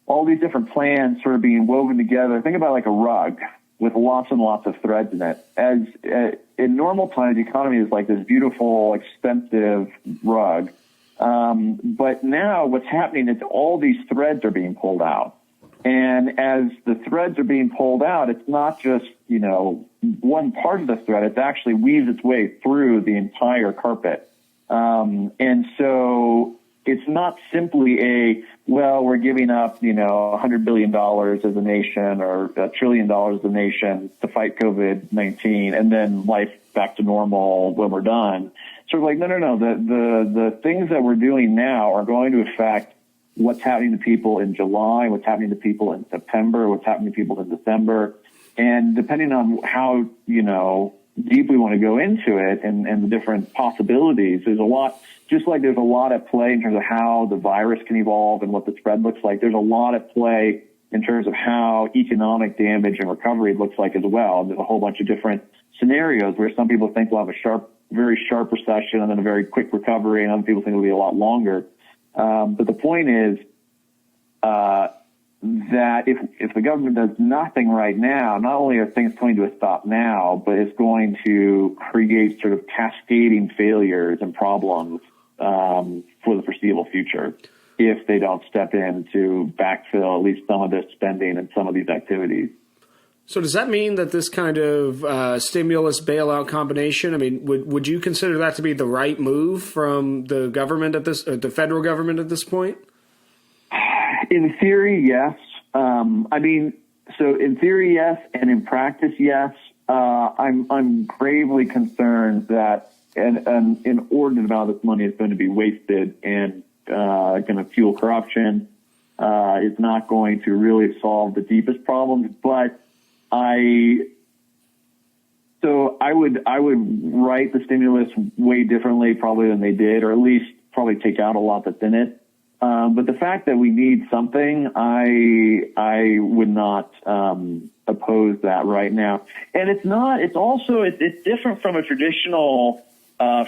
all these different plans sort of being woven together. Think about like a rug with lots and lots of threads in it. As in normal times, the economy is like this beautiful, expensive rug. But now what's happening is all these threads are being pulled out. And as the threads are being pulled out, it's not just, one part of the thread. It actually weaves its way through the entire carpet. And so it's not simply we're giving up, $100 billion as a nation or $1 trillion as a nation to fight COVID-19 and then life back to normal when we're done. Sort of like, no. The things that we're doing now are going to affect what's happening to people in July, what's happening to people in September, what's happening to people in December. And depending on how, deep we want to go into it and the different possibilities, there's a lot, just like there's a lot at play in terms of how the virus can evolve and what the spread looks like. There's a lot at play in terms of how economic damage and recovery looks like as well. There's a whole bunch of different scenarios where some people think we'll have a very sharp recession and then a very quick recovery, and other people think it'll be a lot longer. But the point is that if the government does nothing right now, not only are things coming to a stop now, but it's going to create sort of cascading failures and problems for the foreseeable future if they don't step in to backfill at least some of this spending and some of these activities. So does that mean that this kind of stimulus bailout combination, I mean, would you consider that to be the right move from the government the federal government at this point? In theory, yes. So in theory, yes, and in practice, yes. I'm gravely concerned that an inordinate amount of this money is going to be wasted and going to fuel corruption. It's not going to really solve the deepest problems, but I would write the stimulus way differently probably than they did, or at least probably take out a lot that's in it. But the fact that we need something, I would not oppose that right now. And it's different from a traditional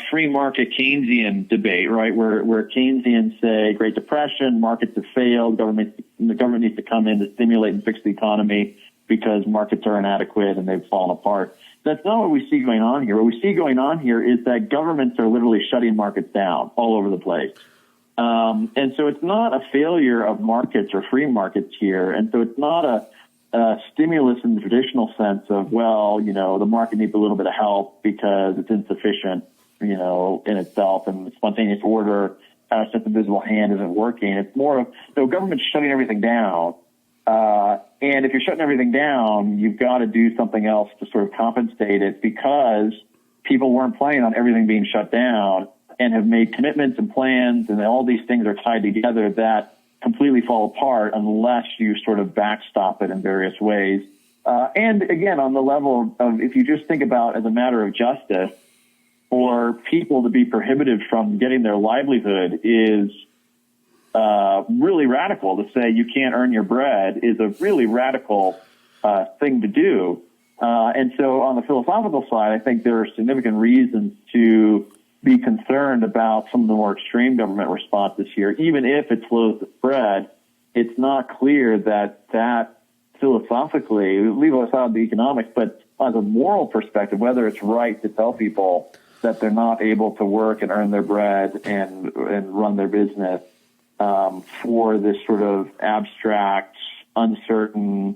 free market Keynesian debate, right? Where Keynesians say Great Depression, markets have failed, the government needs to come in to stimulate and fix the economy because markets are inadequate and they've fallen apart. That's not what we see going on here. What we see going on here is that governments are literally shutting markets down all over the place. And so it's not a failure of markets or free markets here. And so it's not a stimulus in the traditional sense of, well, the market needs a little bit of help because it's insufficient, in itself, and spontaneous order, sense of invisible hand isn't working. It's more of, government's shutting everything down. And if you're shutting everything down, you've got to do something else to sort of compensate it because people weren't planning on everything being shut down and have made commitments and plans, and all these things are tied together that completely fall apart unless you sort of backstop it in various ways. And again, on the level of, if you just think about as a matter of justice, for people to be prohibited from getting their livelihood is really radical. To say you can't earn your bread is a really radical thing to do. And so on the philosophical side, I think there are significant reasons to be concerned about some of the more extreme government responses here. Even if it slows the spread, it's not clear that philosophically, leave aside the economics, but as a moral perspective, whether it's right to tell people that they're not able to work and earn their bread and run their business for this sort of abstract, uncertain,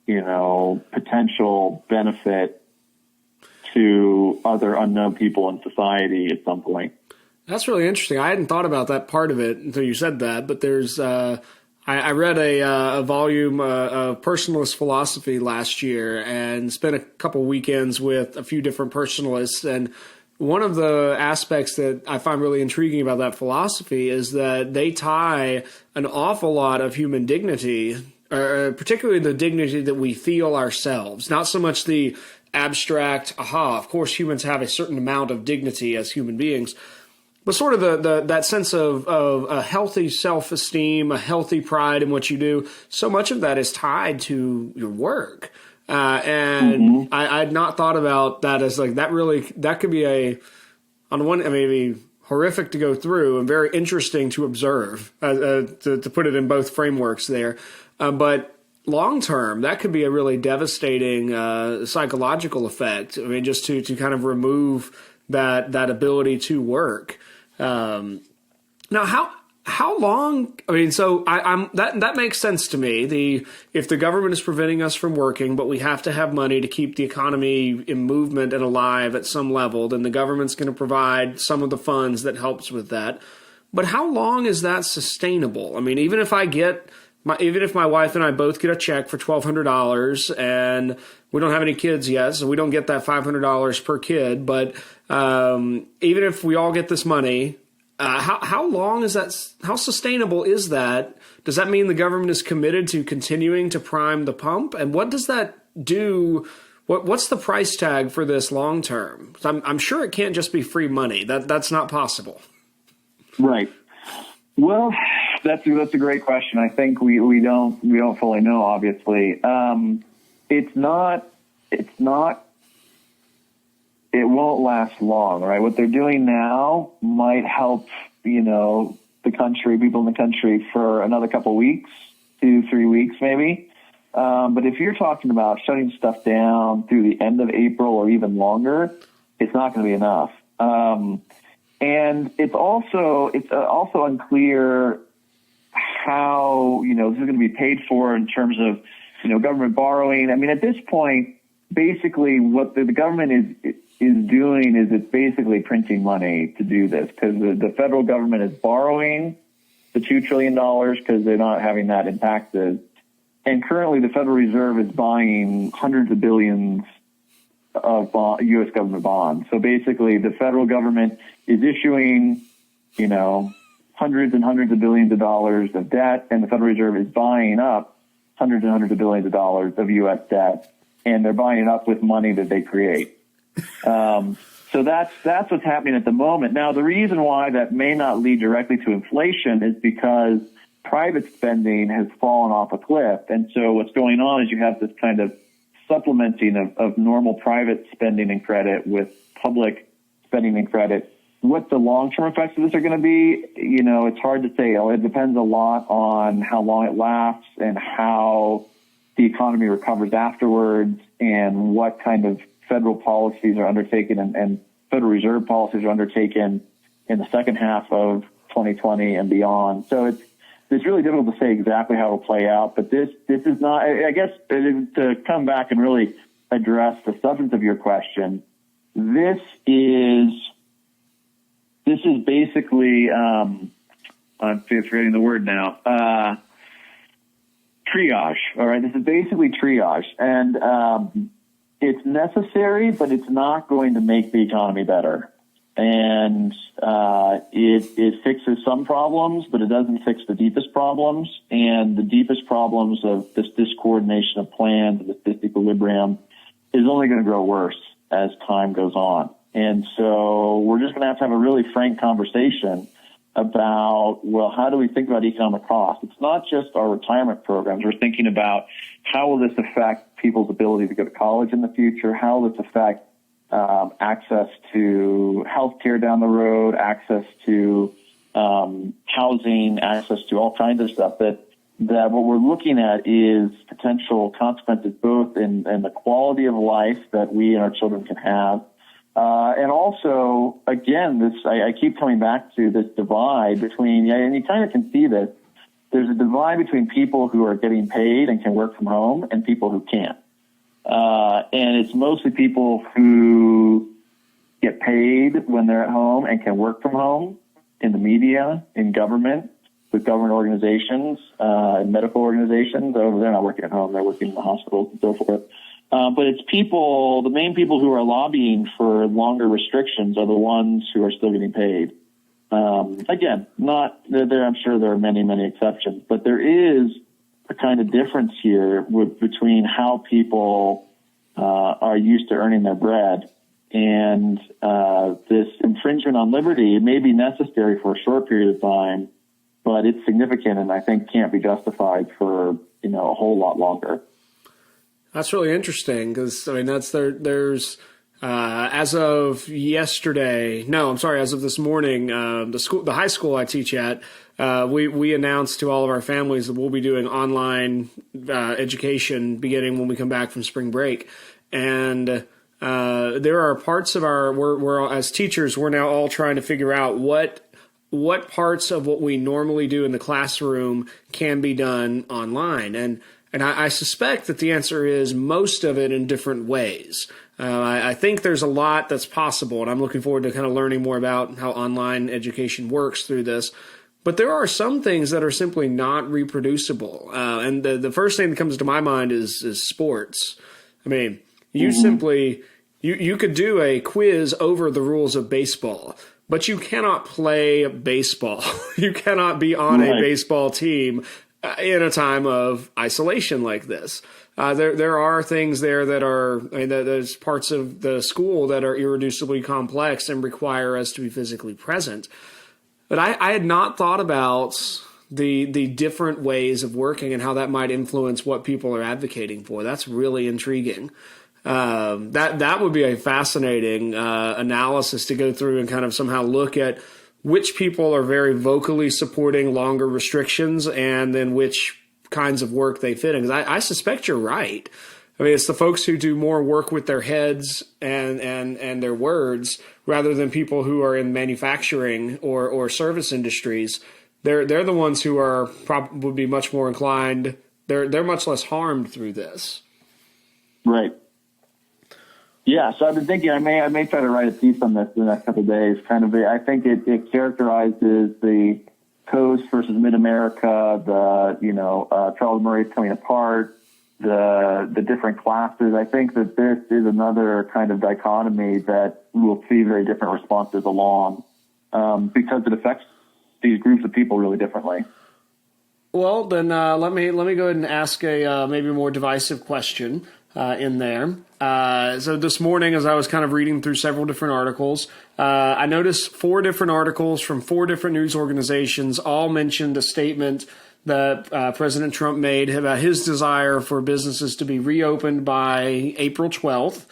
potential benefit to other unknown people in society at some point. That's really interesting. I hadn't thought about that part of it until you said that, but there's I read a volume of personalist philosophy last year and spent a couple weekends with a few different personalists, and one of the aspects that I find really intriguing about that philosophy is that they tie an awful lot of human dignity, particularly the dignity that we feel ourselves, not so much the abstract, of course humans have a certain amount of dignity as human beings, but sort of that sense of a healthy self-esteem, a healthy pride in what you do. So much of that is tied to your work. And I had not thought about that as like that could be on one, maybe horrific to go through and very interesting to observe, to put it in both frameworks there. But long term, that could be a really devastating psychological effect. I mean, just to kind of remove that ability to work. Now, how long? I mean, so that makes sense to me. If the government is preventing us from working, but we have to have money to keep the economy in movement and alive at some level, then the government's going to provide some of the funds that helps with that. But how long is that sustainable? I mean, even if my wife and I both get a check for $1,200 and we don't have any kids yet, so we don't get that $500 per kid. But even if we all get this money, how long is that? How sustainable is that? Does that mean the government is committed to continuing to prime the pump? And what does that do? What's the price tag for this long term? I'm sure it can't just be free money. That's not possible. Right. Well, that's a great question. I think we don't fully know. Obviously, it's not. It won't last long, right? What they're doing now might help, the country, people in the country for another couple of weeks, 2-3 weeks maybe. But if you're talking about shutting stuff down through the end of April or even longer, it's not going to be enough. And it's also unclear how, this is going to be paid for in terms of, government borrowing. I mean, at this point, basically what the government is doing is it's basically printing money to do this, because the federal government is borrowing the $2 trillion because they're not having that in taxes. And currently the Federal Reserve is buying hundreds of billions of U.S. government bonds. So basically the federal government is issuing, hundreds and hundreds of billions of dollars of debt, and the Federal Reserve is buying up hundreds and hundreds of billions of dollars of U.S. debt, and they're buying it up with money that they create. So that's what's happening at the moment. Now, the reason why that may not lead directly to inflation is because private spending has fallen off a cliff. And so what's going on is you have this kind of supplementing of normal private spending and credit with public spending and credit. What the long-term effects of this are going to be, it's hard to say. It depends a lot on how long it lasts and how the economy recovers afterwards and what kind of federal policies are undertaken and Federal Reserve policies are undertaken in the second half of 2020 and beyond. So it's really difficult to say exactly how it will play out, but this is not, I guess, to come back and really address the substance of your question, this is basically, I'm forgetting the word now, triage, all right? This is basically triage, and it's necessary, but it's not going to make the economy better. And it fixes some problems, but it doesn't fix the deepest problems. And the deepest problems of this discoordination of plans, this disequilibrium, is only going to grow worse as time goes on. And so we're just going to have a really frank conversation about, well, how do we think about economic cost? It's not just our retirement programs. We're thinking about how will this affect people's ability to go to college in the future? How will this affect access to healthcare down the road, access to housing, access to all kinds of stuff that what we're looking at is potential consequences both in the quality of life that we and our children can have. And also, again, I keep coming back to this divide between, and you kind of can see this, there's a divide between people who are getting paid and can work from home and people who can't. And it's mostly people who get paid when they're at home and can work from home in the media, in government, with government organizations, medical organizations. They're not working at home. They're working in the hospitals and so forth. But it's the main people who are lobbying for longer restrictions are the ones who are still getting paid. Again, I'm sure there are many, many exceptions, but there is a kind of difference here between how people are used to earning their bread and this infringement on liberty. It may be necessary for a short period of time, but it's significant and I think can't be justified for a whole lot longer. That's really interesting because there's as of this morning, the high school I teach at, we announced to all of our families that we'll be doing online education beginning when we come back from spring break. And there are parts of we're as teachers, we're now all trying to figure out what parts of what we normally do in the classroom can be done online. And I suspect that the answer is most of it in different ways. I think there's a lot that's possible, and I'm looking forward to kind of learning more about how online education works through this. But there are some things that are simply not reproducible. And the first thing that comes to my mind is sports. I mean, you simply, you could do a quiz over the rules of baseball, but you cannot play baseball. You cannot be on a baseball team in a time of isolation like this. There are things there that are, there's parts of the school that are irreducibly complex and require us to be physically present. But I had not thought about the different ways of working and how that might influence what people are advocating for. That's really intriguing. That would be a fascinating analysis to go through and kind of somehow look at which people are very vocally supporting longer restrictions and then which kinds of work they fit in. Because I suspect you're right. I mean, it's the folks who do more work with their heads and their words rather than people who are in manufacturing or service industries. They're the ones who would be much more inclined. They're much less harmed through this. Right. Yeah, so I've been thinking I may try to write a piece on this in the next couple of days. I think it characterizes the coast versus mid-America, Charles Murray's coming apart, the different classes. I think that this is another kind of dichotomy that we'll see very different responses along because it affects these groups of people really differently. Well, then let me go ahead and ask a maybe more divisive question in there. So this morning, as I was kind of reading through several different articles, I noticed 4 different articles from 4 different news organizations all mentioned a statement that President Trump made about his desire for businesses to be reopened by April 12th.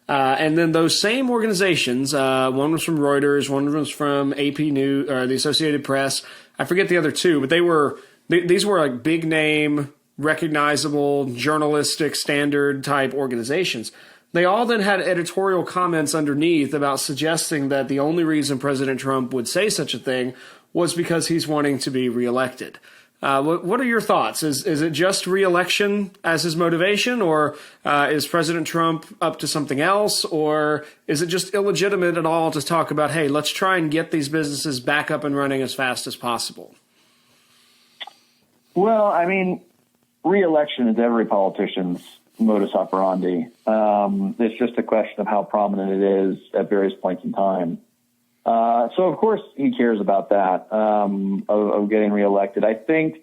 And then those same organizations, one was from Reuters, one was from AP News, or the Associated Press. I forget the other two, but these were like big name, recognizable, journalistic, standard type organizations. They all then had editorial comments underneath about suggesting that the only reason President Trump would say such a thing was because he's wanting to be reelected. What are your thoughts? Is it just reelection as his motivation, or is President Trump up to something else, or is it just illegitimate at all to talk about, hey, let's try and get these businesses back up and running as fast as possible? Well, I mean, reelection is every politician's modus operandi. It's just a question of how prominent it is at various points in time. So of course he cares about that, of getting reelected. I think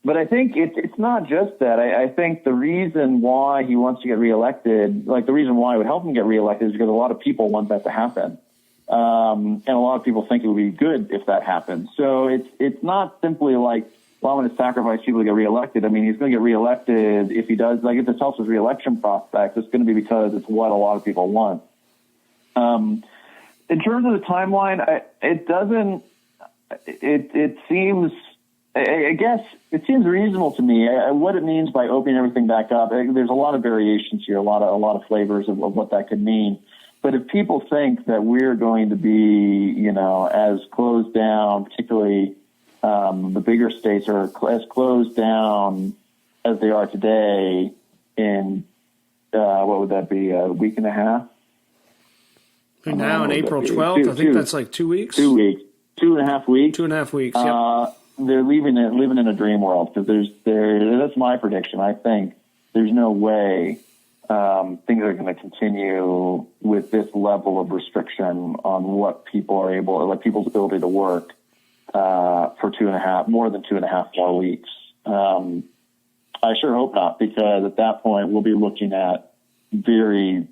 it's not just that. I think the reason why he wants to get reelected, like the reason why it would help him get reelected, is because a lot of people want that to happen. And a lot of people think it would be good if that happens. So it's not simply like, well, I'm going to sacrifice people to get reelected. I mean, he's going to get reelected if he does, like if this helps his reelection prospects, it's going to be because it's what a lot of people want. In terms of the timeline, it seems reasonable to me. What it means by opening everything back up, there's a lot of variations here, a lot of flavors of what that could mean. But if people think that we're going to be, as closed down, particularly the bigger states are as closed down as they are today in, what would that be, a week and a half? Now on April 12th, I think that's like 2 weeks. 2 weeks. 2.5 weeks. 2.5 weeks, yep. They're living in a dream world, because that's my prediction. I think there's no way things are going to continue with this level of restriction on what people are able, like people's ability to work for more than 2.5 more weeks. I sure hope not, because at that point we'll be looking at very,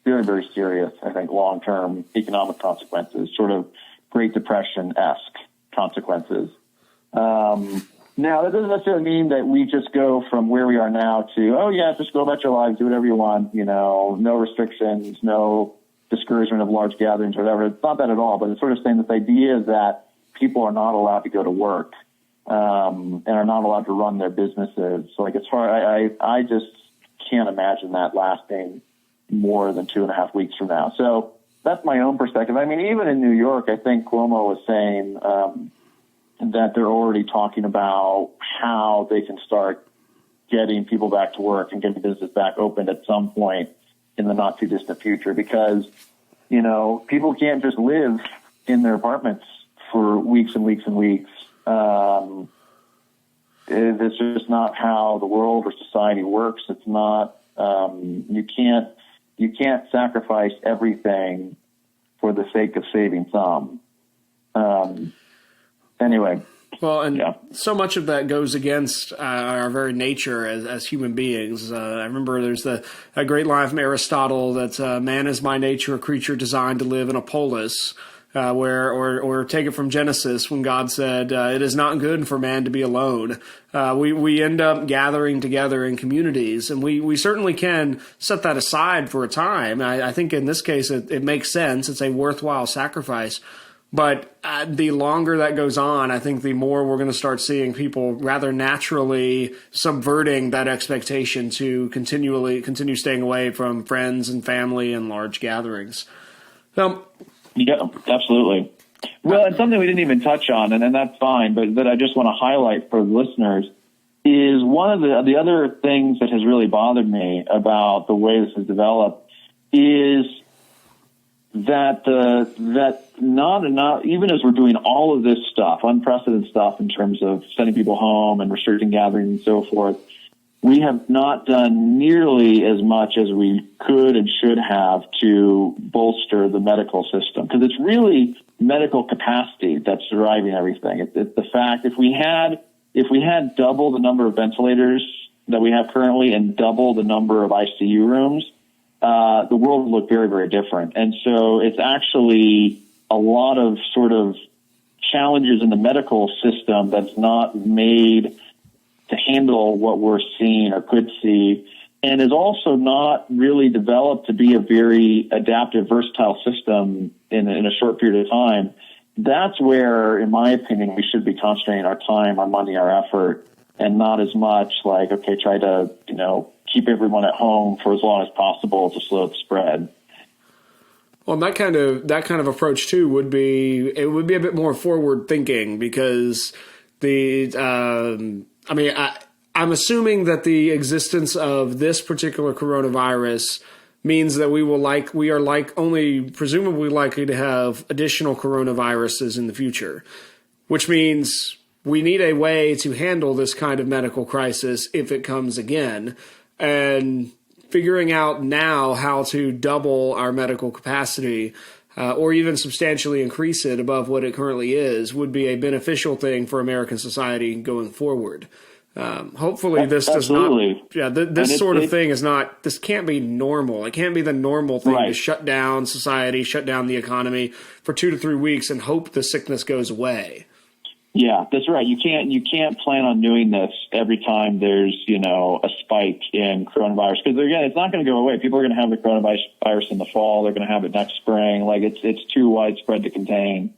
very serious, I think, long-term economic consequences, sort of Great Depression-esque consequences. Now, that doesn't necessarily mean that we just go from where we are now to, oh, yeah, just go about your lives, do whatever you want, no restrictions, no discouragement of large gatherings, whatever. It's not that at all, but it's sort of saying this idea that people are not allowed to go to work and are not allowed to run their businesses. So, like, it's hard. I just can't imagine that lasting more than 2.5 weeks from now. So that's my own perspective. I mean, even in New York, I think Cuomo was saying that they're already talking about how they can start getting people back to work and getting business back open at some point in the not too distant future, because, people can't just live in their apartments for weeks and weeks and weeks. It's just not how the world or society works. It's not, you can't sacrifice everything for the sake of saving some. Anyway. Well, and so much of that goes against our very nature as human beings. I remember there's a great line from Aristotle that man is by nature a creature designed to live in a polis, or take it from Genesis when God said, it is not good for man to be alone. We end up gathering together in communities, and we certainly can set that aside for a time. I think in this case it makes sense. It's a worthwhile sacrifice. But the longer that goes on, I think the more we're going to start seeing people rather naturally subverting that expectation to continue staying away from friends and family and large gatherings. Yeah, absolutely. Well, and something we didn't even touch on, and that's fine, but that I just want to highlight for the listeners is one of the other things that has really bothered me about the way this has developed is that not even as we're doing all of this stuff, unprecedented stuff in terms of sending people home and restricting gatherings and so forth, we have not done nearly as much as we could and should have to bolster the medical system, because it's really medical capacity that's driving everything. It's the fact if we had double the number of ventilators that we have currently and double the number of ICU rooms, the world would look very, very different. And so it's actually a lot of sort of challenges in the medical system that's not made to handle what we're seeing or could see and is also not really developed to be a very adaptive, versatile system in a short period of time, that's where, in my opinion, we should be concentrating our time, our money, our effort, and not as much like, okay, try to, keep everyone at home for as long as possible to slow the spread. Well, that kind of approach too would be a bit more forward thinking, because I'm assuming that the existence of this particular coronavirus means that we are only presumably likely to have additional coronaviruses in the future, which means we need a way to handle this kind of medical crisis if it comes again. And figuring out now how to double our medical capacity or even substantially increase it above what it currently is would be a beneficial thing for American society going forward. Hopefully this does Absolutely. not, this sort of thing is not, this can't be normal. It can't be the normal thing to shut down society, shut down the economy for 2 to 3 weeks and hope the sickness goes away. Yeah, that's right. You can't plan on doing this every time there's, a spike in coronavirus, because again, it's not going to go away. People are going to have the coronavirus in the fall. They're going to have it next spring. Like it's too widespread to contain.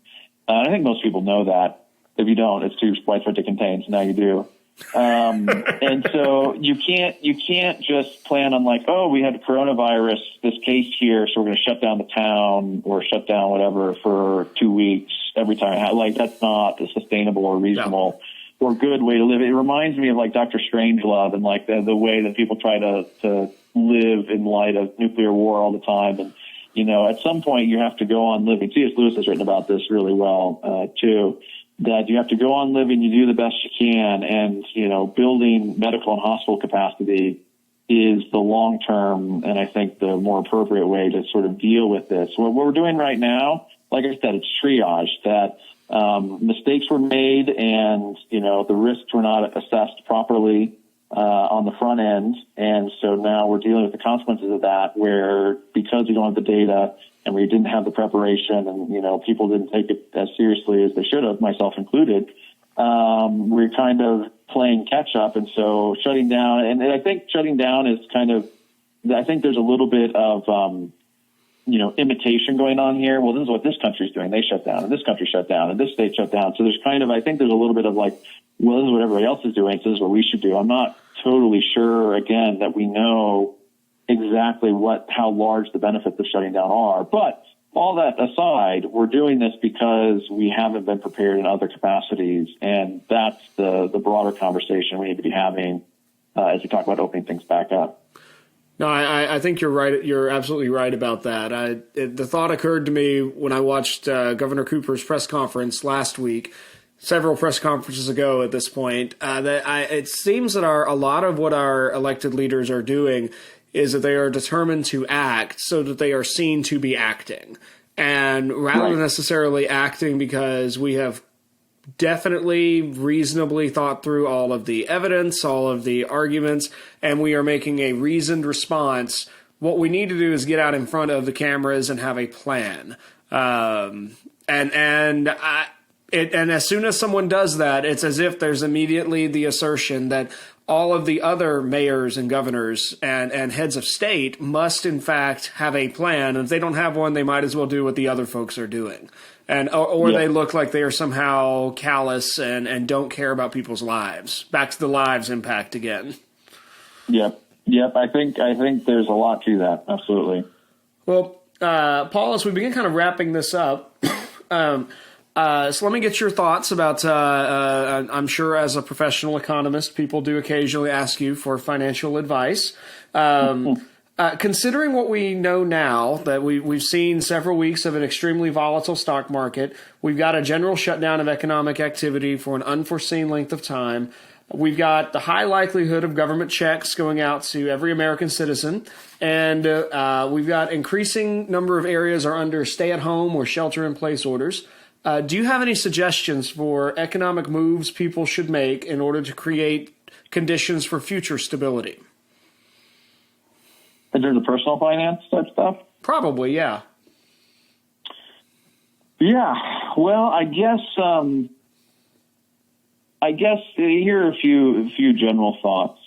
I think most people know that. If you don't, it's too widespread to contain. So now you do. And so you can't just plan on like, oh, we had a coronavirus, this case here, so we're going to shut down the town or shut down whatever for 2 weeks every time. Like, that's not a sustainable or reasonable or good way to live. It reminds me of like Dr. Strangelove and like the way that people try to live in light of nuclear war all the time. And, at some point you have to go on living. C.S. Lewis has written about this really well, too. That you have to go on living, you do the best you can, and, building medical and hospital capacity is the long-term and I think the more appropriate way to sort of deal with this. What we're doing right now, like I said, it's triage, that mistakes were made and, the risks were not assessed properly on the front end. And so now we're dealing with the consequences of that, where because we don't have the data and we didn't have the preparation and, people didn't take it as seriously as they should have, myself included, we're kind of playing catch up. And so shutting down, and I think shutting down is I think there's a little bit of, imitation going on here. Well, this is what this country's doing. They shut down, and this country shut down, and this state shut down. So I think there's a little bit of like, well, this is what everybody else is doing, so this is what we should do. I'm not totally sure, again, that we know exactly how large the benefits of shutting down are. But all that aside, we're doing this because we haven't been prepared in other capacities, and that's the broader conversation we need to be having as we talk about opening things back up. No, I think you're right. You're absolutely right about that. The thought occurred to me when I watched Governor Cooper's press conference last week, several press conferences ago at this point, it seems that a lot of what our elected leaders are doing is that they are determined to act so that they are seen to be acting. And rather than necessarily acting because we have definitely reasonably thought through all of the evidence, all of the arguments, and we are making a reasoned response, what we need to do is get out in front of the cameras and have a plan. And as soon as someone does that, it's as if there's immediately the assertion that all of the other mayors and governors and heads of state must, in fact, have a plan. And if they don't have one, they might as well do what the other folks are doing. Or they look like they are somehow callous and don't care about people's lives. Back to the lives impact again. Yep. I think there's a lot to that. Absolutely. Well, Paul, as we begin kind of wrapping this up, so let me get your thoughts about, I'm sure as a professional economist, people do occasionally ask you for financial advice. Considering what we know now, that we've seen several weeks of an extremely volatile stock market, we've got a general shutdown of economic activity for an unforeseen length of time, we've got the high likelihood of government checks going out to every American citizen, and we've got increasing number of areas are under stay-at-home or shelter-in-place orders. Do you have any suggestions for economic moves people should make in order to create conditions for future stability? In terms of personal finance type stuff? Probably, yeah. Yeah. Well, I guess here are a few general thoughts.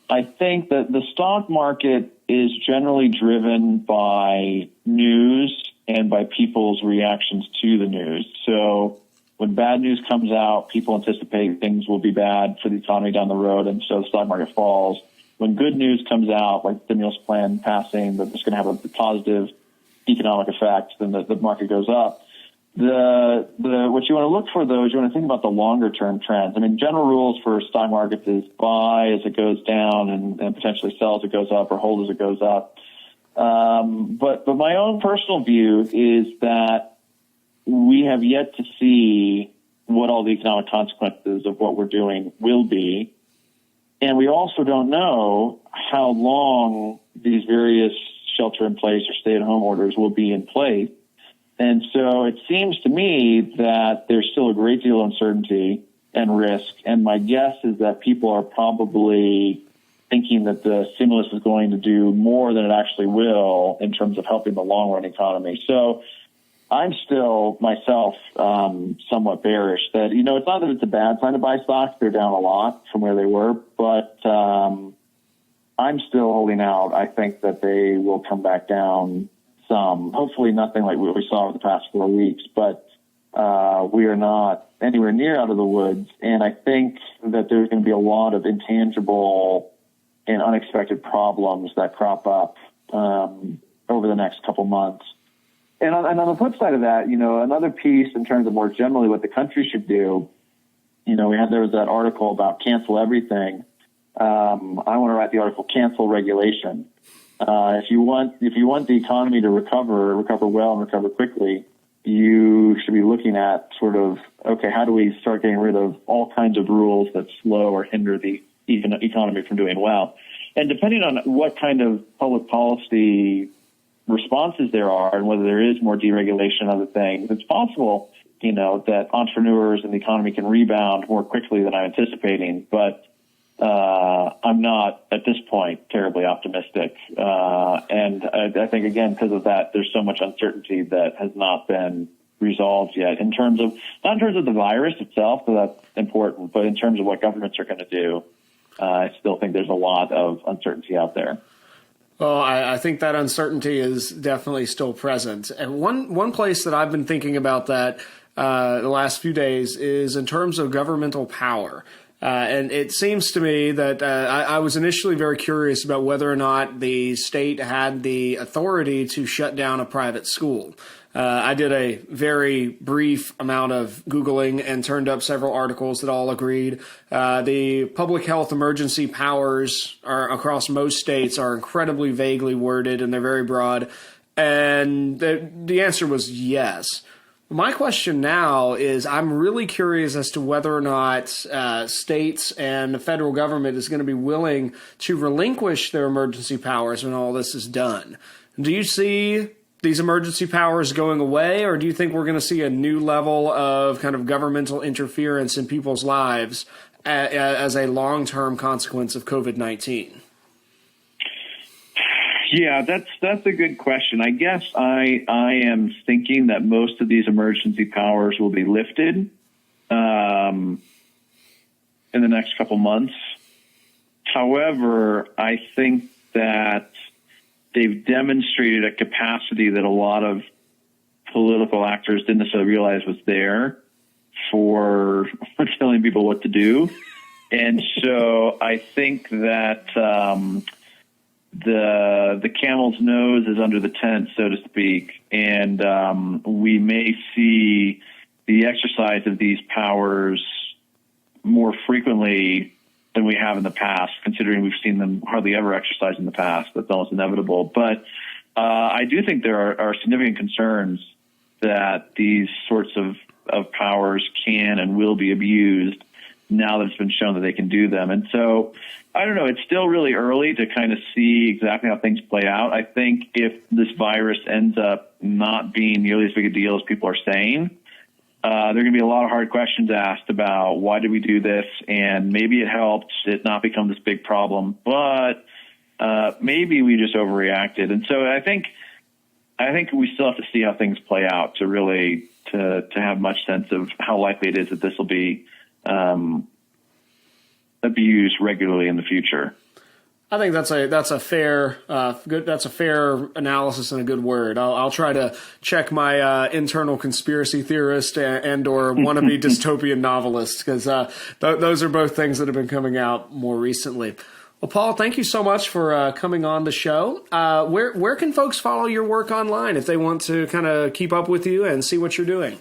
I think that the stock market is generally driven by news and by people's reactions to the news. So when bad news comes out, people anticipate things will be bad for the economy down the road, and so the stock market falls. When good news comes out, like the stimulus plan passing, that it's going to have a positive economic effect, then the market goes up. What you want to look for, though, is you want to think about the longer term trends. I mean, general rules for stock markets is buy as it goes down and potentially sell as it goes up or hold as it goes up. But my own personal view is that we have yet to see what all the economic consequences of what we're doing will be. And we also don't know how long these various shelter in place or stay at home orders will be in place. And so it seems to me that there's still a great deal of uncertainty and risk. And my guess is that people are probably thinking that the stimulus is going to do more than it actually will in terms of helping the long run economy. So I'm still myself somewhat bearish that, it's not that it's a bad time to buy stocks. They're down a lot from where they were, but I'm still holding out. I think that they will come back down some, hopefully nothing like what we saw over the past 4 weeks, but we are not anywhere near out of the woods. And I think that there's going to be a lot of intangible and unexpected problems that crop up over the next couple months. And on the flip side of that, another piece in terms of more generally what the country should do, there was that article about cancel everything. I want to write the article, cancel regulation. If you want the economy to recover well and recover quickly, you should be looking at sort of, okay, how do we start getting rid of all kinds of rules that slow or hinder the economy from doing well? And depending on what kind of public policy responses there are and whether there is more deregulation and other things, it's possible, that entrepreneurs and the economy can rebound more quickly than I'm anticipating. But I'm not, at this point, terribly optimistic. And I think, again, because of that, there's so much uncertainty that has not been resolved yet not in terms of the virus itself, so that's important, but in terms of what governments are going to do. I still think there's a lot of uncertainty out there. Well, I think that uncertainty is definitely still present. And one place that I've been thinking about that the last few days is in terms of governmental power. And it seems to me that I was initially very curious about whether or not the state had the authority to shut down a private school. I did a very brief amount of Googling and turned up several articles that all agreed. The public health emergency powers across most states are incredibly vaguely worded, and they're very broad. And the answer was yes. My question now is I'm really curious as to whether or not states and the federal government is going to be willing to relinquish their emergency powers when all this is done. Do you see these emergency powers going away, or do you think we're going to see a new level of kind of governmental interference in people's lives as a long-term consequence of COVID-19? Yeah, that's a good question. I guess I am thinking that most of these emergency powers will be lifted in the next couple months. However, I think that they've demonstrated a capacity that a lot of political actors didn't necessarily realize was there for telling people what to do. And so I think that the camel's nose is under the tent, so to speak, and we may see the exercise of these powers more frequently than we have in the past, considering we've seen them hardly ever exercised in the past. That's almost inevitable. But I do think there are significant concerns that these sorts of powers can and will be abused now that it's been shown that they can do them. And so, I don't know, it's still really early to kind of see exactly how things play out. I think if this virus ends up not being nearly as big a deal as people are saying, there are going to be a lot of hard questions asked about why did we do this, and maybe it helped it not become this big problem, but maybe we just overreacted. And so I think we still have to see how things play out to really to have much sense of how likely it is that this will be abused regularly in the future. I think that's a fair analysis and a good word. I'll try to check my internal conspiracy theorist and or wannabe dystopian novelist, because those are both things that have been coming out more recently. Well, Paul, thank you so much for coming on the show. Where can folks follow your work online if they want to kind of keep up with you and see what you're doing?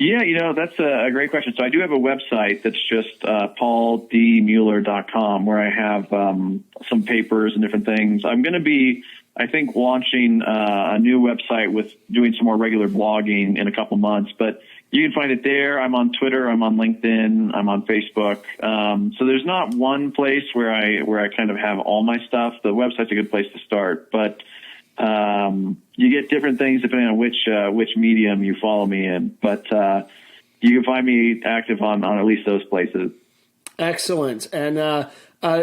Yeah, that's a great question. So I do have a website that's just pauldmueller.com, where I have some papers and different things. I'm going to be, I think, launching a new website with doing some more regular blogging in a couple months. But you can find it there. I'm on Twitter. I'm on LinkedIn. I'm on Facebook. So there's not one place where I kind of have all my stuff. The website's a good place to start. But you get different things depending on which medium you follow me in, but you can find me active on at least those places. Excellent. And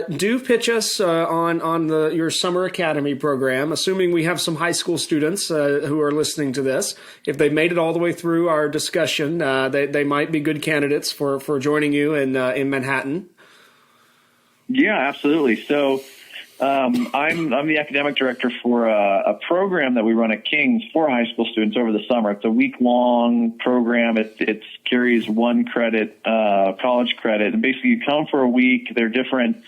do pitch us on your summer academy program, assuming we have some high school students who are listening to this. If they've made it all the way through our discussion, they might be good candidates for joining you in Manhattan. Yeah, absolutely. So I'm the academic director for a program that we run at King's for high school students over the summer. It's a week-long program. It carries 1 credit, college credit. And basically you come for a week. There are different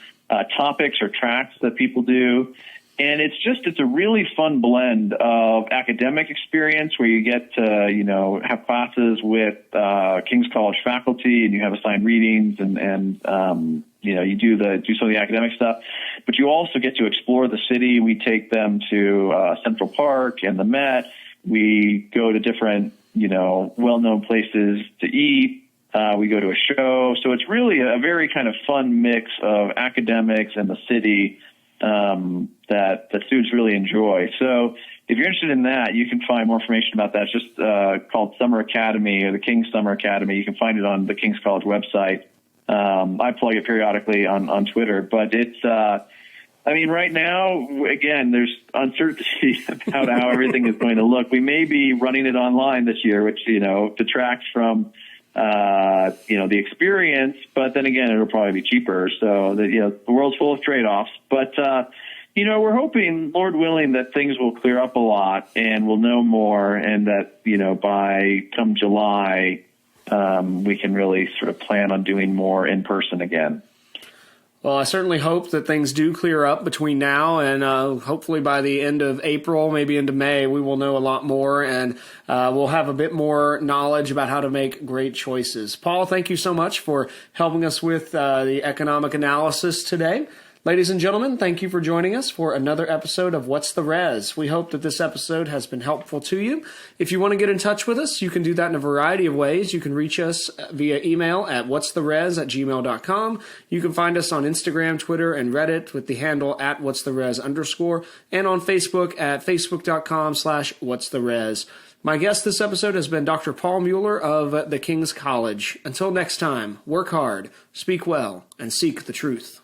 topics or tracks that people do. And it's a really fun blend of academic experience where you get to, have classes with King's College faculty, and you have assigned readings and you do some of the academic stuff, but you also get to explore the city. We take them to Central Park and the Met. We go to different, well-known places to eat. We go to a show. So it's really a very kind of fun mix of academics and the city that students really enjoy. So if you're interested in that, you can find more information about that. It's just called Summer Academy, or the King's Summer Academy. You can find it on the King's College website. I plug it periodically on Twitter, but it's, right now, again, there's uncertainty about how everything is going to look. We may be running it online this year, which, detracts from, the experience, but then again, it'll probably be cheaper. So the world's full of trade-offs, but, we're hoping, Lord willing, that things will clear up a lot and we'll know more, and that, by come July, we can really sort of plan on doing more in person again. Well, I certainly hope that things do clear up between now and hopefully by the end of April, maybe into May, we will know a lot more, and we'll have a bit more knowledge about how to make great choices. Paul, thank you so much for helping us with the economic analysis today. Ladies and gentlemen, thank you for joining us for another episode of What's the Res? We hope that this episode has been helpful to you. If you want to get in touch with us, you can do that in a variety of ways. You can reach us via email at what'sttheres@gmail.com. You can find us on Instagram, Twitter, and Reddit with the handle at what'sttheres_, and on Facebook at facebook.com/what'sttheres. My guest this episode has been Dr. Paul Mueller of the King's College. Until next time, work hard, speak well, and seek the truth.